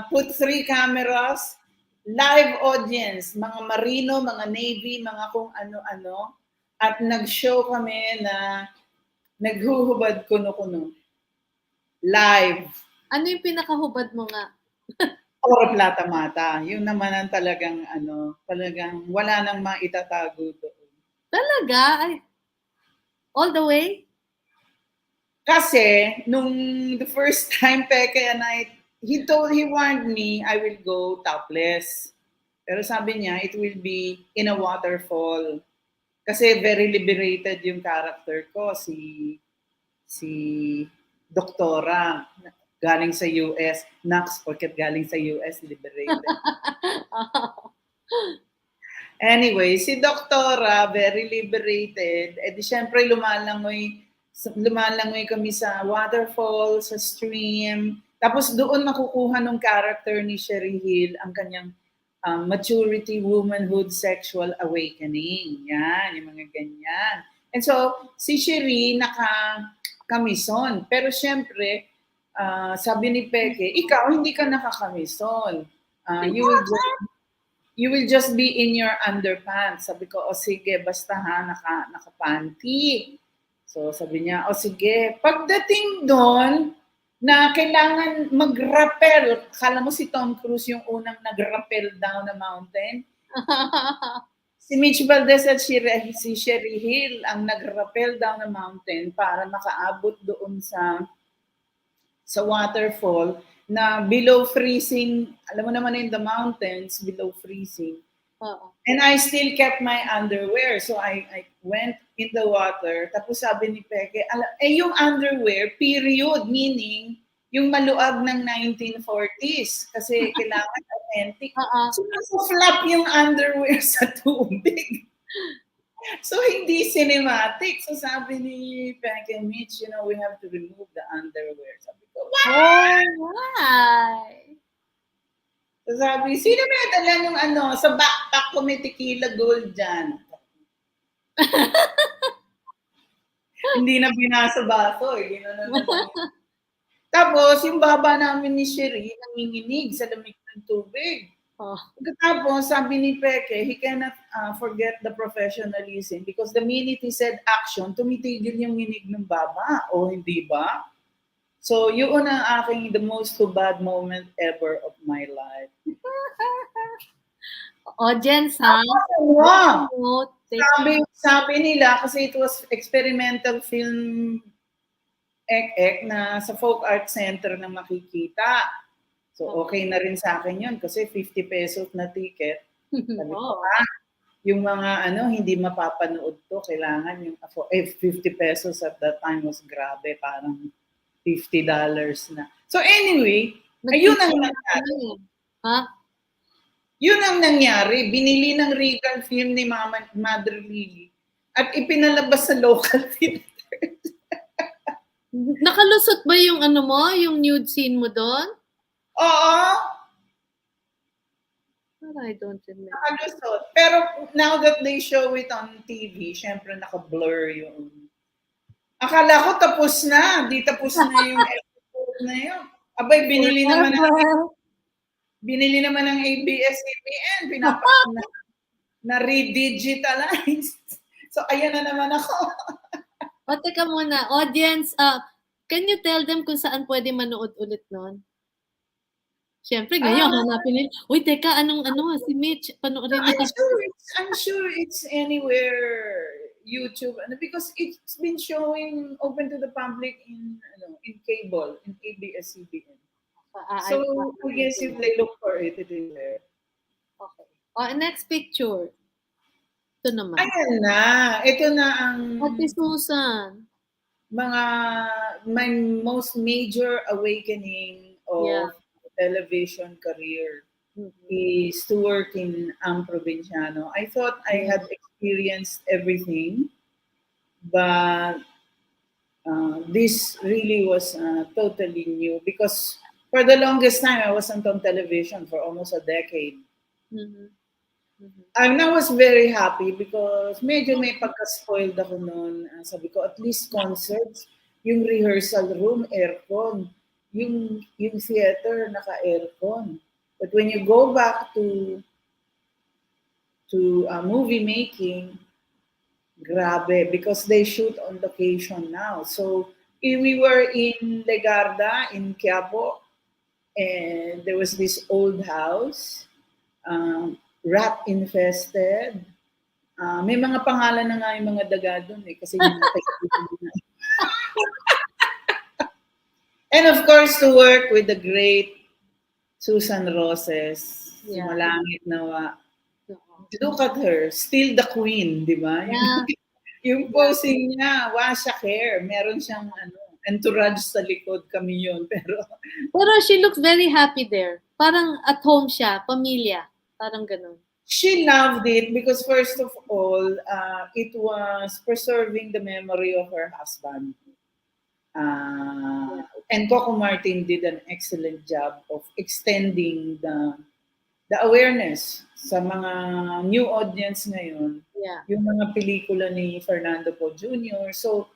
put 3 cameras, live audience, mga Marino, mga Navy, mga kung ano-ano, at nag-show kami na naghuhubad kuno-kuno. Live. Ano yung pinakahubad mo nga? Oro Plata Mata. Yung naman ang talagang talagang wala nang maitatago doon. Talaga? All the way? Kasi, nung the first time Peke and he warned me I will go topless. Pero sabi niya, it will be in a waterfall. Kasi very liberated yung character ko, si Doktora. Galing sa US. Nax, porket galing sa US, liberated. Anyway, si Doktora, very liberated. Di syempre lumalangoy kami sa waterfall, sa stream. Tapos doon makukuha ng character ni Sherry Hill ang kanyang maturity, womanhood, sexual awakening. Yan, yung mga ganyan. And so, si Sherry naka-kamison. Pero syempre, sabi ni Peke, ikaw hindi ka nakakamison. You will just be in your underpants. Sabi ko, sige, basta naka-panty. So sabi niya, sige. Pagdating doon, na kailangan mag-rappel. Kala mo si Tom Cruise yung unang nag-rappel down the mountain? Si Mitch Valdes at si Sherry Hill ang nag-rappel down the mountain para makaabot doon sa waterfall na below freezing. Alam mo naman in the mountains, below freezing. Oo. And I still kept my underwear. So I went in the water. Tapos sabi ni Peke, yung underwear, period, meaning yung maluag ng 1940s. Kasi kailangan authentic. Oo. So nasa-flap yung underwear sa tubig. So hindi cinematic. So sabi ni Peke, Mitch, we have to remove the underwear. Sabi ko, what? Oh, why? So sabi, sino may dala yung sa backpack ko may tequila gold dyan. Hindi na binasa-baso eh. Ginanon na lang. Tapos, yung baba namin ni Sherry, nanginginig sa lamig ng tubig. Oh. Pagkatapos, sabi ni Peke, he cannot forget the professionalism because the minute he said action, tumitigil yung nginig ng baba. O, hindi ba? So, yun ang aking the most bad moment ever of my life. Audience, ha? Wow. Sabi nila, kasi it was experimental film na sa Folk Art Center na makikita. So, okay na rin sa akin yun kasi 50 pesos na ticket. Sabi ko, yung mga hindi mapapanood to, kailangan yung 50 pesos at that time was grabe, parang $50 na. So anyway, ayun ang nangyari. Ha? Yun ang nangyari. Binili ng Regal Film ni Mother Lily at ipinalabas sa local theater. Nakalusot ba yung yung nude scene mo doon? Oo. I don't remember. Nakalusot. Pero now that they show it on TV, syempre naka-blur yung... Akala ko tapos na. Di tapos na yung episode na yun. Abay, binili naman ng ABSCBN. Na redigitalized. So, ayan na naman ako. O, teka muna. Audience, can you tell them kung saan pwede manood ulit nun? Siyempre, ngayon, hanapin nila. Uy, teka, si Mitch, panoorin na. I'm sure it's anywhere, YouTube, because it's been showing open to the public in cable, in ABS-CBN. So, I guess if they look for it, it is there. Okay. Oh, next picture. Ito naman. Ayan na. Ito na ang... Ate Susan. My most major awakening of television career is to work in Ang Probisyano. I thought I had experienced everything, but this really was totally new because for the longest time I wasn't on television for almost a decade. And I was very happy because medyo may pagka-spoiled ako noon. Sabi ko, at least concerts, yung rehearsal room, aircon. Yung theater, naka-aircon. But when you go back to movie making, grabe, because they shoot on location now. So, we were in Legarda, in Quiapo, and there was this old house, rat infested. May mga pangalan na nga yung mga daga doon kasi yung mga And of course, to work with the great Susan Roses, Sumalangit Nawa. Look at her, still the queen, di ba? Yeah. Yung posing niya, washa hair, meron siyang entourage sa likod, kami yun. Pero she looks very happy there. Parang at home siya, pamilya. Parang ganun. She loved it because first of all, it was preserving the memory of her husband. And Coco Martin did an excellent job of extending the awareness sa mga new audience ngayon. Yeah. Yung mga pelikula ni Fernando Po Jr. So,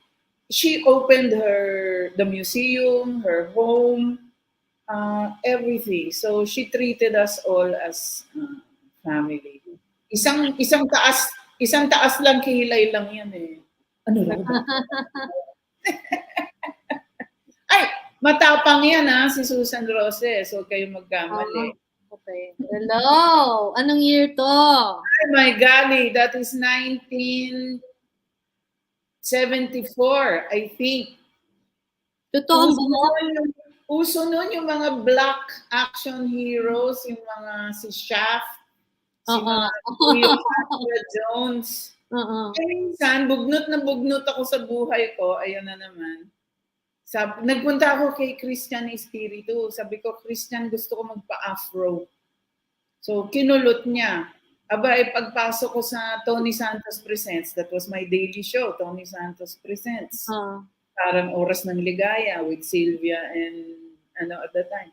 she opened the museum, her home, everything. So, she treated us all as family. Isang taas lang kilay lang yan eh. Ano raw ba? Ay, matapang yan si Susan Roses. So kayo magkamali. Okay. Hello! Anong year to? Oh my golly, that is 1974, I think. Totoo Uso nun yung mga black action heroes, yung mga si Shaft, Si Oo. mga Cleopatra Jones. Oo. Eh, minsan, bugnot na bugnot ako sa buhay ko. Ayun na naman. Nagpunta ako kay Christian Espiritu. Sabi ko, Christian, gusto ko magpa-afro. So, kinulot niya. Aba, pagpasok ko sa Tony Santos Presents, that was my daily show, Tony Santos Presents. Parang Oras ng Ligaya with Sylvia and at that time.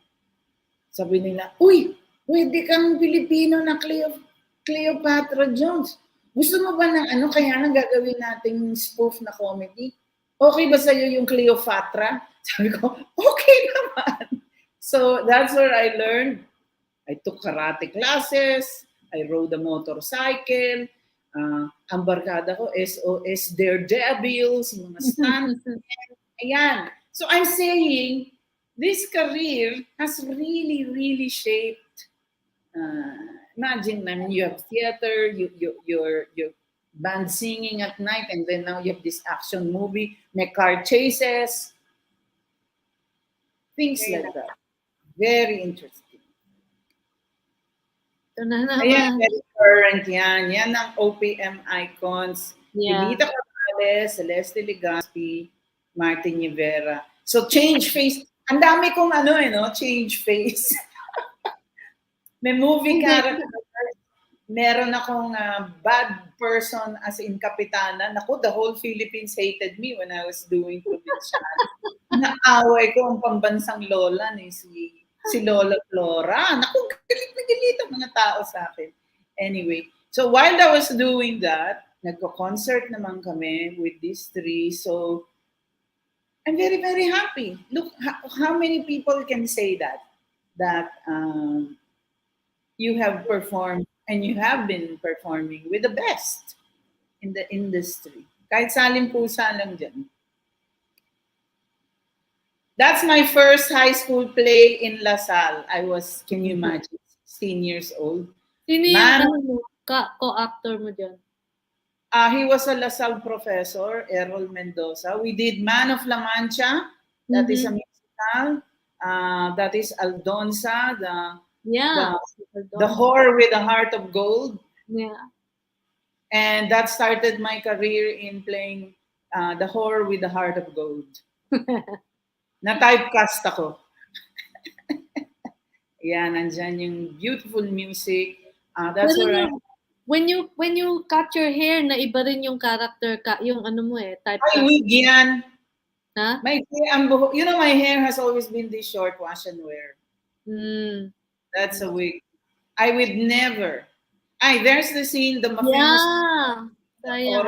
Sabi nila, uy, pwede kang Pilipino na Cleopatra Jones. Gusto mo ba ng kaya nang gagawin nating spoof na comedy? Okay ba sa'yo yung Cleopatra? Sabi ko, okay naman. So, that's where I learned. I took karate classes. I rode a motorcycle. Ang barkada ko, SOS Daredevils, yung mga stuntmen. Ayan. So, I'm saying, this career has really, really shaped. Imagine, I mean, you have theater, you're band singing at night, and then now you have this action movie, may car chases, things like that. Very interesting. Ito na Ayan, naman. very current yan. Yan ang OPM icons. Yeah. Benita Corrales, Celeste Legazpi, Martin Rivera. So, change face. Ang dami kong change face. May movie character. Meron akong bad person as in Kapitana. Naku, the whole Philippines hated me when I was doing Probisyano. Naaway ko ang pambansang lola ni si Lola Flora. Naku, galit na galit ang mga tao sa akin. Anyway, so while I was doing that, nagko-concert naman kami with these three. So, I'm very, very happy. Look, how many people can say that you have performed and you have been performing with the best in the industry. Kahit saling pusa lang dyan. That's my first high school play in La Salle. I was, can you imagine, 16 years old. Sino yung co-actor mo dyan? He was a La Salle professor, Errol Mendoza. We did Man of La Mancha. That is a musical. That is Aldonza, the whore with a heart of gold. Yeah. And that started my career in playing the whore with the heart of gold. Na-typecast ako. Yan, nandyan yung beautiful music. That's where when you cut your hair, na iba rin yung character yung mo typecast. Ay, wig yan. Huh? My hair has always been this short, wash and wear. That's a wig. I would never. There's the scene, the famous. Yeah.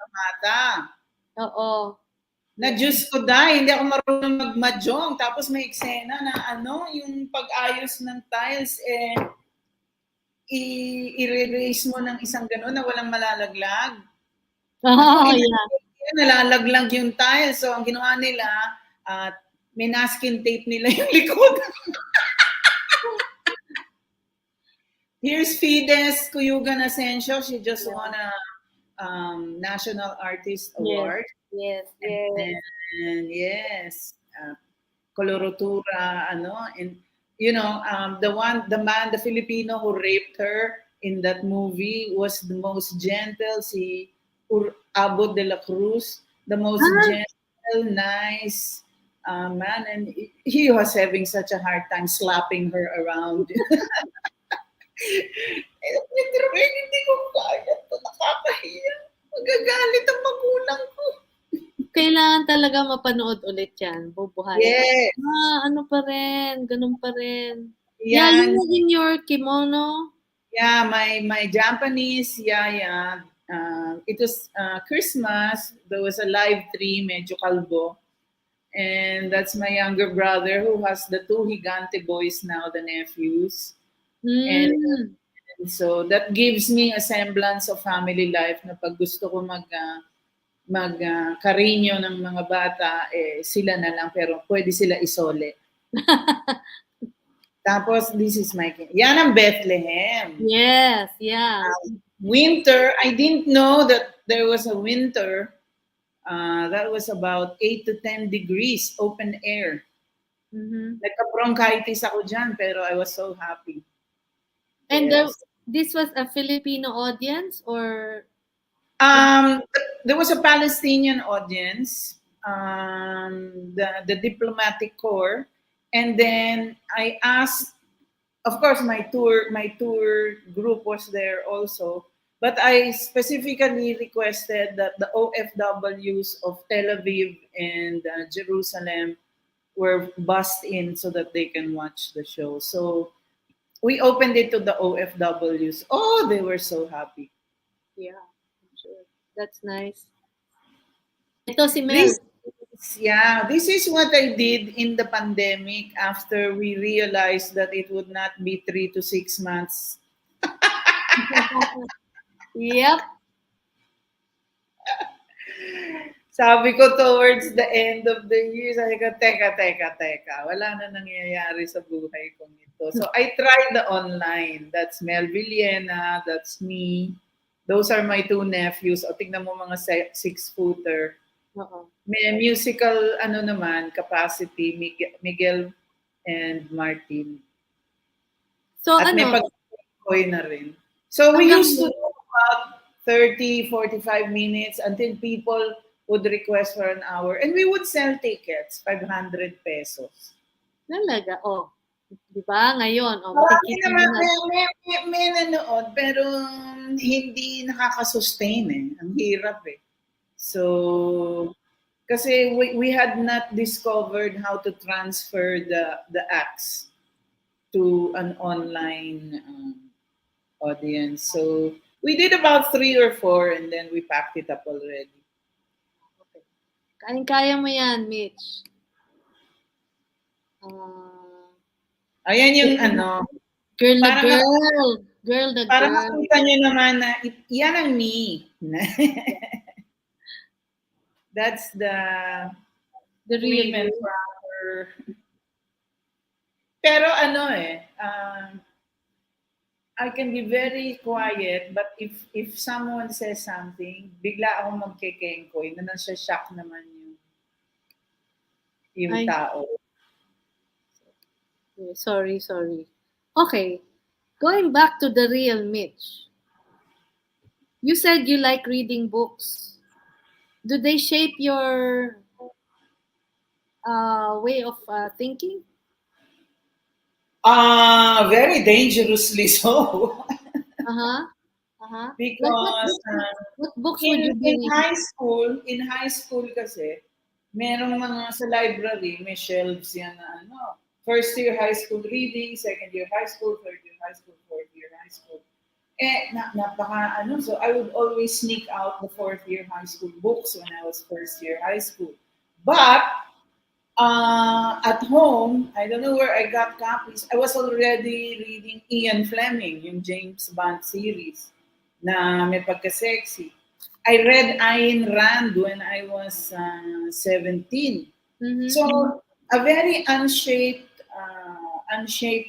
Mata. Oo. Na Diyos ko hindi ako marunong magmajong. Tapos may eksena na yung pag-ayos ng tiles, i-erase mo ng isang gano'n na walang malalaglag. Yeah. Nalalaglag yung tiles. So, ang ginawa nila, may masking tape nila yung likod. Here's Fides Cuyugan Asensio. She just won a National Artist Award. Yes. And yes, Colorotura, and the Filipino who raped her in that movie was the most gentle, si Abot de la Cruz, the most gentle, nice man, and he was having such a hard time slapping her around. Hindi ko kaya ito, nakakahiya. Magagalit ang magulang ko. Kailangan talaga mapanood ulit yan. Bubuhay. Yes. Ano pa rin. Ganun pa rin. Yan. Yeah, in your kimono. Yeah, my Japanese, yeah. It was Christmas. There was a live tree, medyo kalbo. And that's my younger brother who has the two Higante boys now, the nephews. And so that gives me a semblance of family life na pag gusto ko mag-karinyo ng mga bata, sila na lang, pero pwede sila isole. Tapos, this is my... Yan ang Bethlehem. Yes, yeah. Winter, I didn't know that there was a winter. That was about 8 to 10 degrees, open air. Nagka-bronchitis ako dyan, pero I was so happy. And yes. This was a Filipino audience or Um, there was a Palestinian audience, the diplomatic corps, and then I asked. Of course, my tour group was there also, but I specifically requested that the OFWs of Tel Aviv and Jerusalem were bussed in so that they can watch the show. So we opened it to the OFWs. Oh, they were so happy. yeah, I'm sure. That's nice. Ito si Mel. This this is what I did in the pandemic after we realized that it would not be 3 to 6 months. Yep. Sabi ko towards the end of the year, sabi ko, teka. Wala na nangyayari sa buhay kong ito. So I tried the online. That's Mel Villena, that's me. Those are my two nephews. O tignan mo mga six-footer. Oo. May musical capacity, Miguel and Martin. So At may ano, pag-koy na rin. So we hanggang used to do about 30, 45 minutes until people would request for an hour. And we would sell tickets, 500 pesos. talaga, oh. 'Di ba? Ngayon, oh, Marami makikita mo naman, na. may nanood, pero hindi nakaka-sustain eh. Ang hirap eh. So, kasi we had not discovered how to transfer the acts to an online audience. So we did about 3 or 4 and then we packed it up already. Okay. Kayang-kaya mo 'yan, Mitch. Ah, Ayan yung girl na parang, girl. Girl na parang girl. makita nyo naman na yan ang me. That's the The real prim and you. proper. Pero I can be very quiet, but if someone says something, bigla akong magkekengkoy na nasa shock naman yung Ay, tao. sorry. Okay. Going back to the real Mitch. You said you like reading books. Do they shape your way of thinking? Very dangerously so. Uh-huh. Uh-huh. Like Because what books would in you be reading? in high school kasi, merong mga sa library, may shelves yan na first year high school reading, second year high school, third year high school, fourth year high school. Napaka so I would always sneak out the fourth year high school books when I was first year high school. But at home, I don't know where I got copies. I was already reading Ian Fleming, yung James Bond series, na may pagka-sexy. I read Ayn Rand when I was 17. Mm-hmm. So, a very unshaped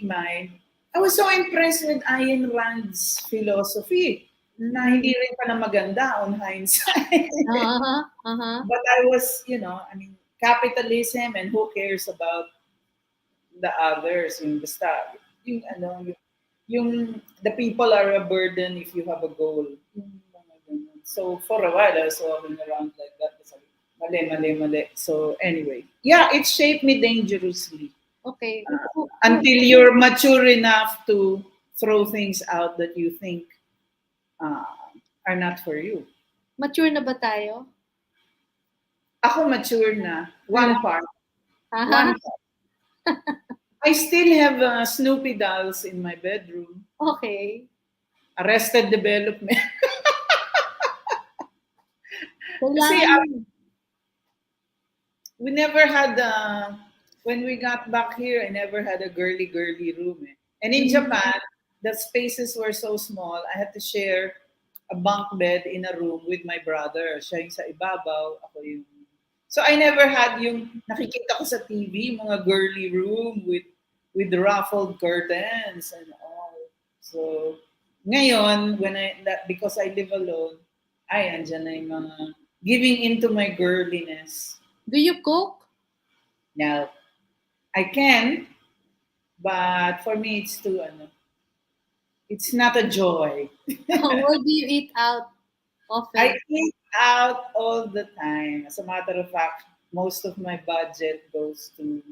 mind. I was so impressed with Ayn Rand's philosophy na hindi rin pala maganda on hindsight. Uh-huh. Uh-huh. But I was, capitalism and who cares about the others, yung basta, yung the people are a burden if you have a goal. So for a while, I was walking around like that. Mali. So anyway, yeah, it shaped me dangerously. Okay. Until you're mature enough to throw things out that you think are not for you. Mature na ba tayo? Ako mature na. One part. Uh-huh. I still have Snoopy dolls in my bedroom. Okay. Arrested Development. See, we never had when we got back here, I never had a girly room. And in Japan, the spaces were so small, I had to share a bunk bed in a room with my brother. Siya yung sa ibabaw, ako yung... So I never had yung nakikita ko sa TV, mga girly room with ruffled curtains and all. So ngayon, because I live alone, andyan na yung mga giving into my girliness. Do you cook? No. I can, but for me it's too It's not a joy. Where do you eat out I often? eat out all the time. As a matter of fact, most of my budget goes to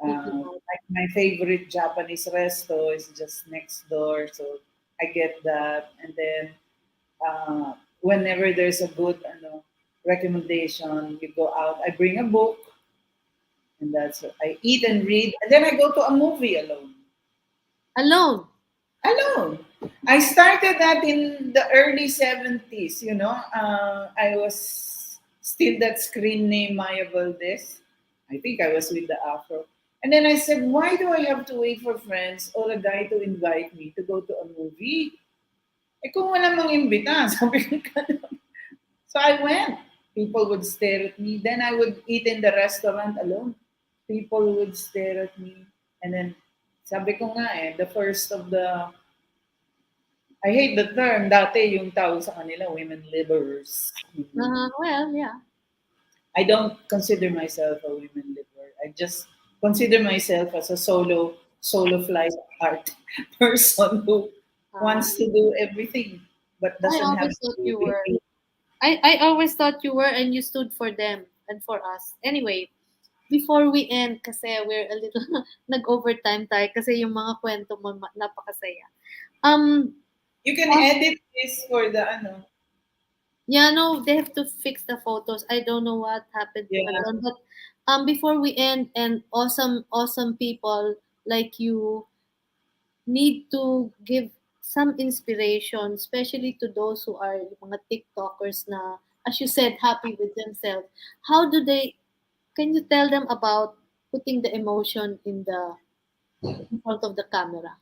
Eating out. like my favorite Japanese resto is just next door, so I get that. And then whenever there's a good recommendation, you go out. I bring a book, and that's it. I eat and read, and then I go to a movie alone. Alone. Alone. I started that in the early 70s, I was still that screen name Maya Valdes. I think I was with the Afro. And then I said, why do I have to wait for friends or a guy to invite me to go to a movie? Eh kung wala mang imbita, sabi ko ganun. So I went. People would stare at me. Then I would eat in the restaurant alone. People would stare at me. And then, sabi ko nga the first of the I hate the term. Dati yung tawag sa kanila, women liberals. Well, yeah. I don't consider myself a women liberal. I just consider myself as a solo flight art person who Uh, wants to do everything but I doesn't have always thought to you be were. paid. I always thought you were, and you stood for them and for us. Anyway, before we end, kasi we're a little nag-overtime tayo kasi yung mga kwento mo napakasaya. Um, You can awes- edit this for the yeah, no, they have to fix the photos. I don't know what happened to yeah. it, but before we end, and awesome people like you need to give some inspiration, especially to those who are yung mga TikTokers na, as you said, happy with themselves. How do they, can you tell them about putting the emotion in front of the camera?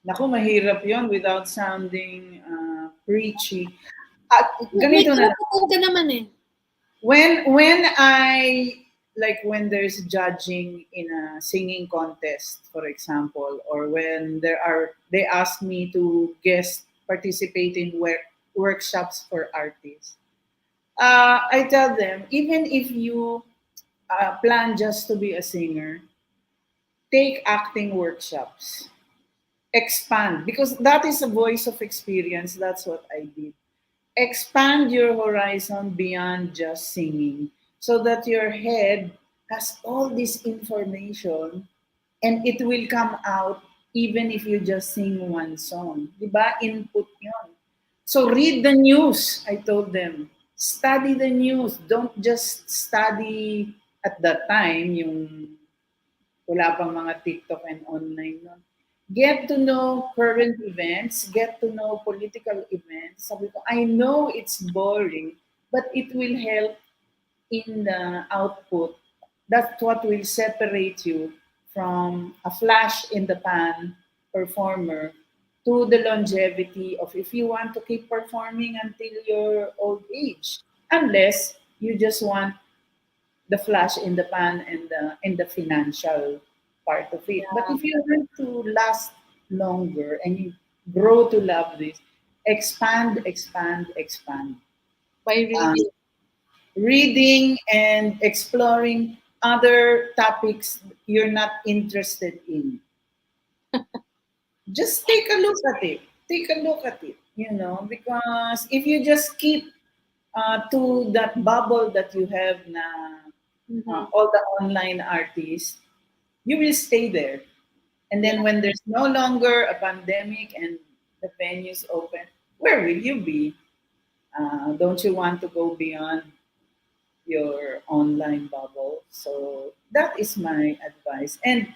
Naku, mahirap yon without sounding preachy. At May ganito na lang. karapatan ka naman eh. When I like when there's judging in a singing contest, for example, or when they ask me to guest participate in workshops for artists, I tell them even if you plan just to be a singer, take acting workshops, expand because that is a voice of experience. That's what I did. Expand your horizon beyond just singing so that your head has all this information and it will come out even if you just sing one song. Diba? Input yun. So read the news, I told them. Study the news. Don't just study at that time, yung wala pang mga TikTok and online nun. Get to know current events, get to know political events. Sabi ko, I know it's boring, but it will help in the output. That's what will separate you from a flash in the pan performer to the longevity of if you want to keep performing until your old age. Unless you just want the flash in the pan and the financial part of it. But Yeah, if you want to last longer and you grow to love this, expand, expand, expand. by Um, reading. reading and exploring other topics you're not interested in. Just take a look at it. Take a look at it, because if you just keep to that bubble that you have now, Mm-hmm. all the online artists, you will stay there. And Yeah, then when there's no longer a pandemic and the venues open, where will you be? Don't you want to go beyond your online bubble? So that is my advice. And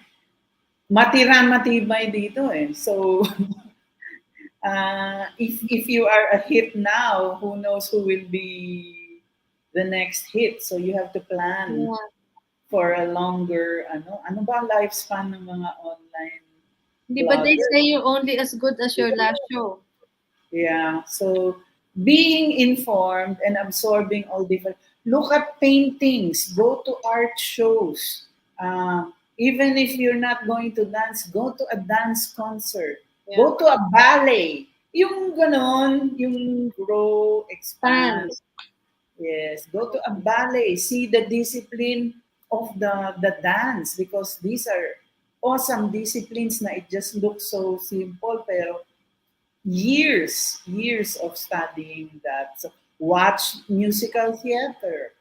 matibay dito eh. So if you are a hit now, who knows who will be the next hit? So you have to plan yeah. for a longer ano ba lifespan ng mga online Di ba they vlogger. say you're only as good as your last show? Yeah. So being informed and absorbing all different. Look at paintings. Go to art shows. Even if you're not going to dance, go to a dance concert. Yeah. Go to a ballet. Yung ganon, yung grow, expand. Stand. Yes, go to a ballet. See the discipline of the dance because these are awesome disciplines na it just looks so simple, pero years of studying that. So, watch musical theater.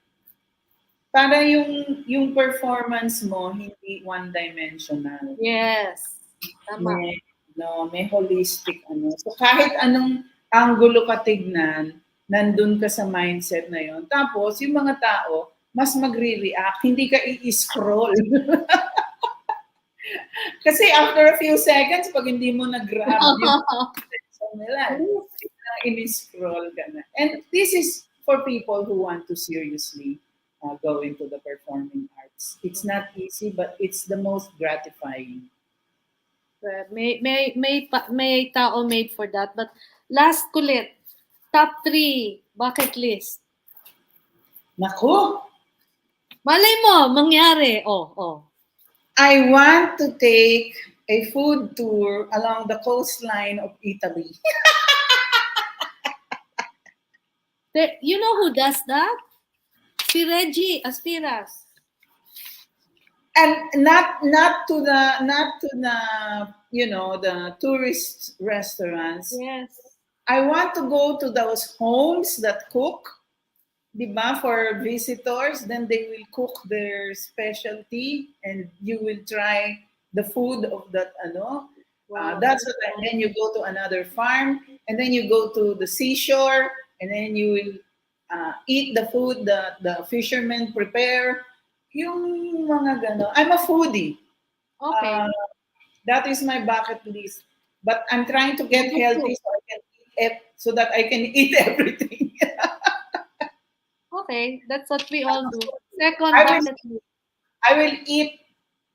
Para yung performance mo hindi one-dimensional. Yes. Tama. May, no, may holistic ano. So kahit anong anggulo ka tignan, nandun ka sa mindset na yon. Tapos yung mga tao, mas magre-react, hindi ka i-scroll. Kasi after a few seconds, pag hindi mo nag-grab yung attention nila, in-scroll ka na. And this is for people who want to seriously go into the performing arts. It's not easy, but it's the most gratifying. May tao made for that. But last kulit, top 3 bucket list. Naku! Malay mo, mangyari. Oh. I want to take a food tour along the coastline of Italy. You know who does that? Si Reggie Aspiras. And not to the the tourist restaurants. Yes. I want to go to those homes that cook, diba, for visitors. Then they will cook their specialty, and you will try the food of that ano. Wow. That's what. Then you go to another farm, and then you go to the seashore, and then you will eat the food that the fishermen prepare. Yung mga gano. I'm a foodie. Okay. That is my bucket list. But I'm trying to get healthy so that I can eat everything. Okay, that's what we all do. Second I will, bucket list. I will eat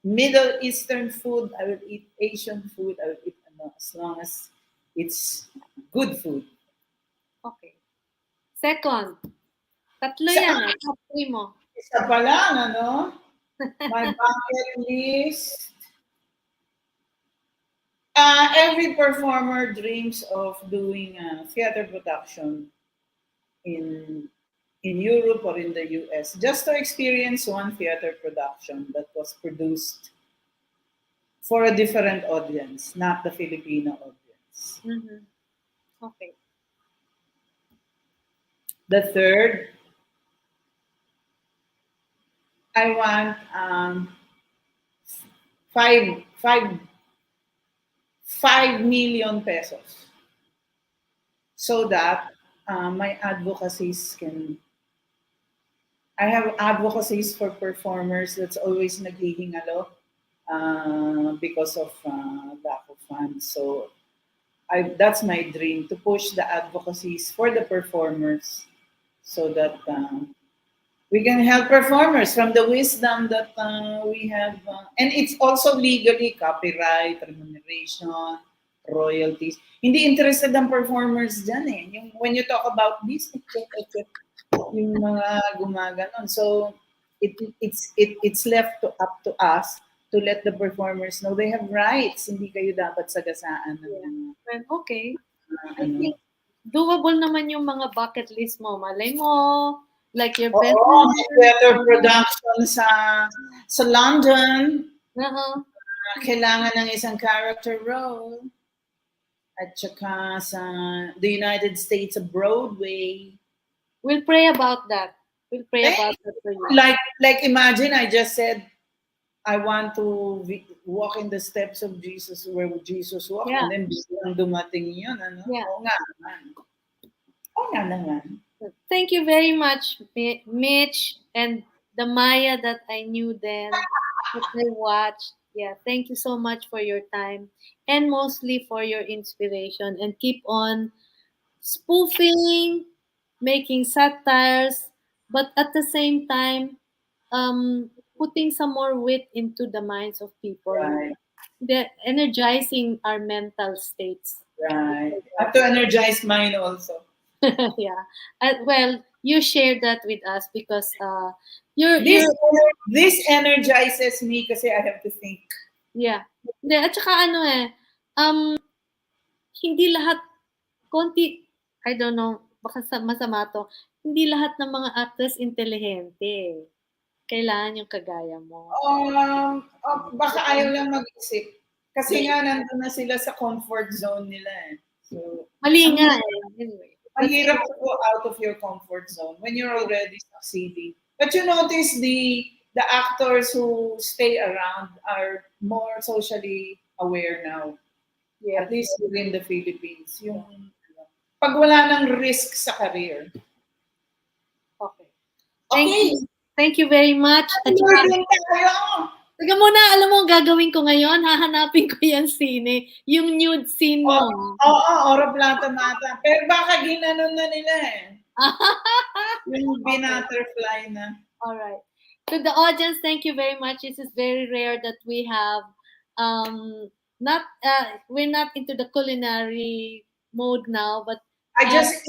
Middle Eastern food. I will eat Asian food. I will eat as long as it's good food. Okay. Second. Tatlo yan. Top 3 mo. Isa pa lang, ano? My bucket list. Every performer dreams of doing a theater production in Europe or in the US, just to experience one theater production that was produced for a different audience, not the Filipino audience. Mm-hmm. Okay. The third, I want five million pesos so that my advocacies can. I have advocacies for performers that's always naghihingalo because of lack of funds. So that's my dream, to push the advocacies for the performers so that we can help performers from the wisdom that we have. And it's also legally copyright, remuneration, royalties. Hindi interested ang performers dyan eh. When you talk about this, yung mga gumaganon. So it's left up to us to let the performers know they have rights. Hindi kayo dapat sagasaan ng Well, okay. I think doable naman yung mga bucket list mo. Malay mo, like your best. Theater production sa London. Kailangan ng isang character role. At saka sa the United States, Broadway. We'll pray about that. We'll pray about that for you. Like imagine I just said I want to walk in the steps of Jesus where Jesus walked, and then biglang dumating yun, ano? Yeah. Oo nga naman. Thank you very much, Mitch, and the Maya that I knew then, that I watched. Yeah, thank you so much for your time and mostly for your inspiration, and keep on spoofing, making satires, but at the same time, putting some more wit into the minds of people. Right. They're energizing our mental states. Right. I have to energize mine also. Yeah. Well, you share that with us because this energizes me kasi I have to think. Yeah. At saka hindi lahat, I don't know, baka masama to, hindi lahat ng mga actors intelihente. Kailangan yung kagaya mo. Baka ayaw lang mag-isip. Kasi nga, nandun na sila sa comfort zone nila eh. So, Mali ang nga eh. Anyway, that's mahirap to go out of your comfort zone when you're already succeeding. But you notice the actors who stay around are more socially aware now. yes. At least within the Philippines. Pag wala ng risk sa career. Okay. Okay. Thank you very much. At Lord din tayo. teka muna, alam mo ang gagawin ko ngayon? Hahanapin ko yung scene, yung nude scene mo. Ora plata mata. Pero baka ginanon na nila eh. Yung binutterfly na. All right. To the audience, thank you very much. This is very rare that we have not we're not into the culinary mode now, but I just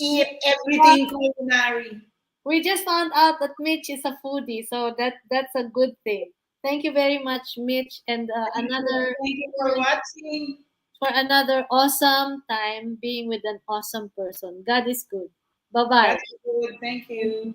eat everything culinary. we just found out that Mitch is a foodie, so that's a good thing. Thank you very much, Mitch, and Thank you for watching. for another awesome time being with an awesome person. God is good. Bye bye. That's good. Thank you.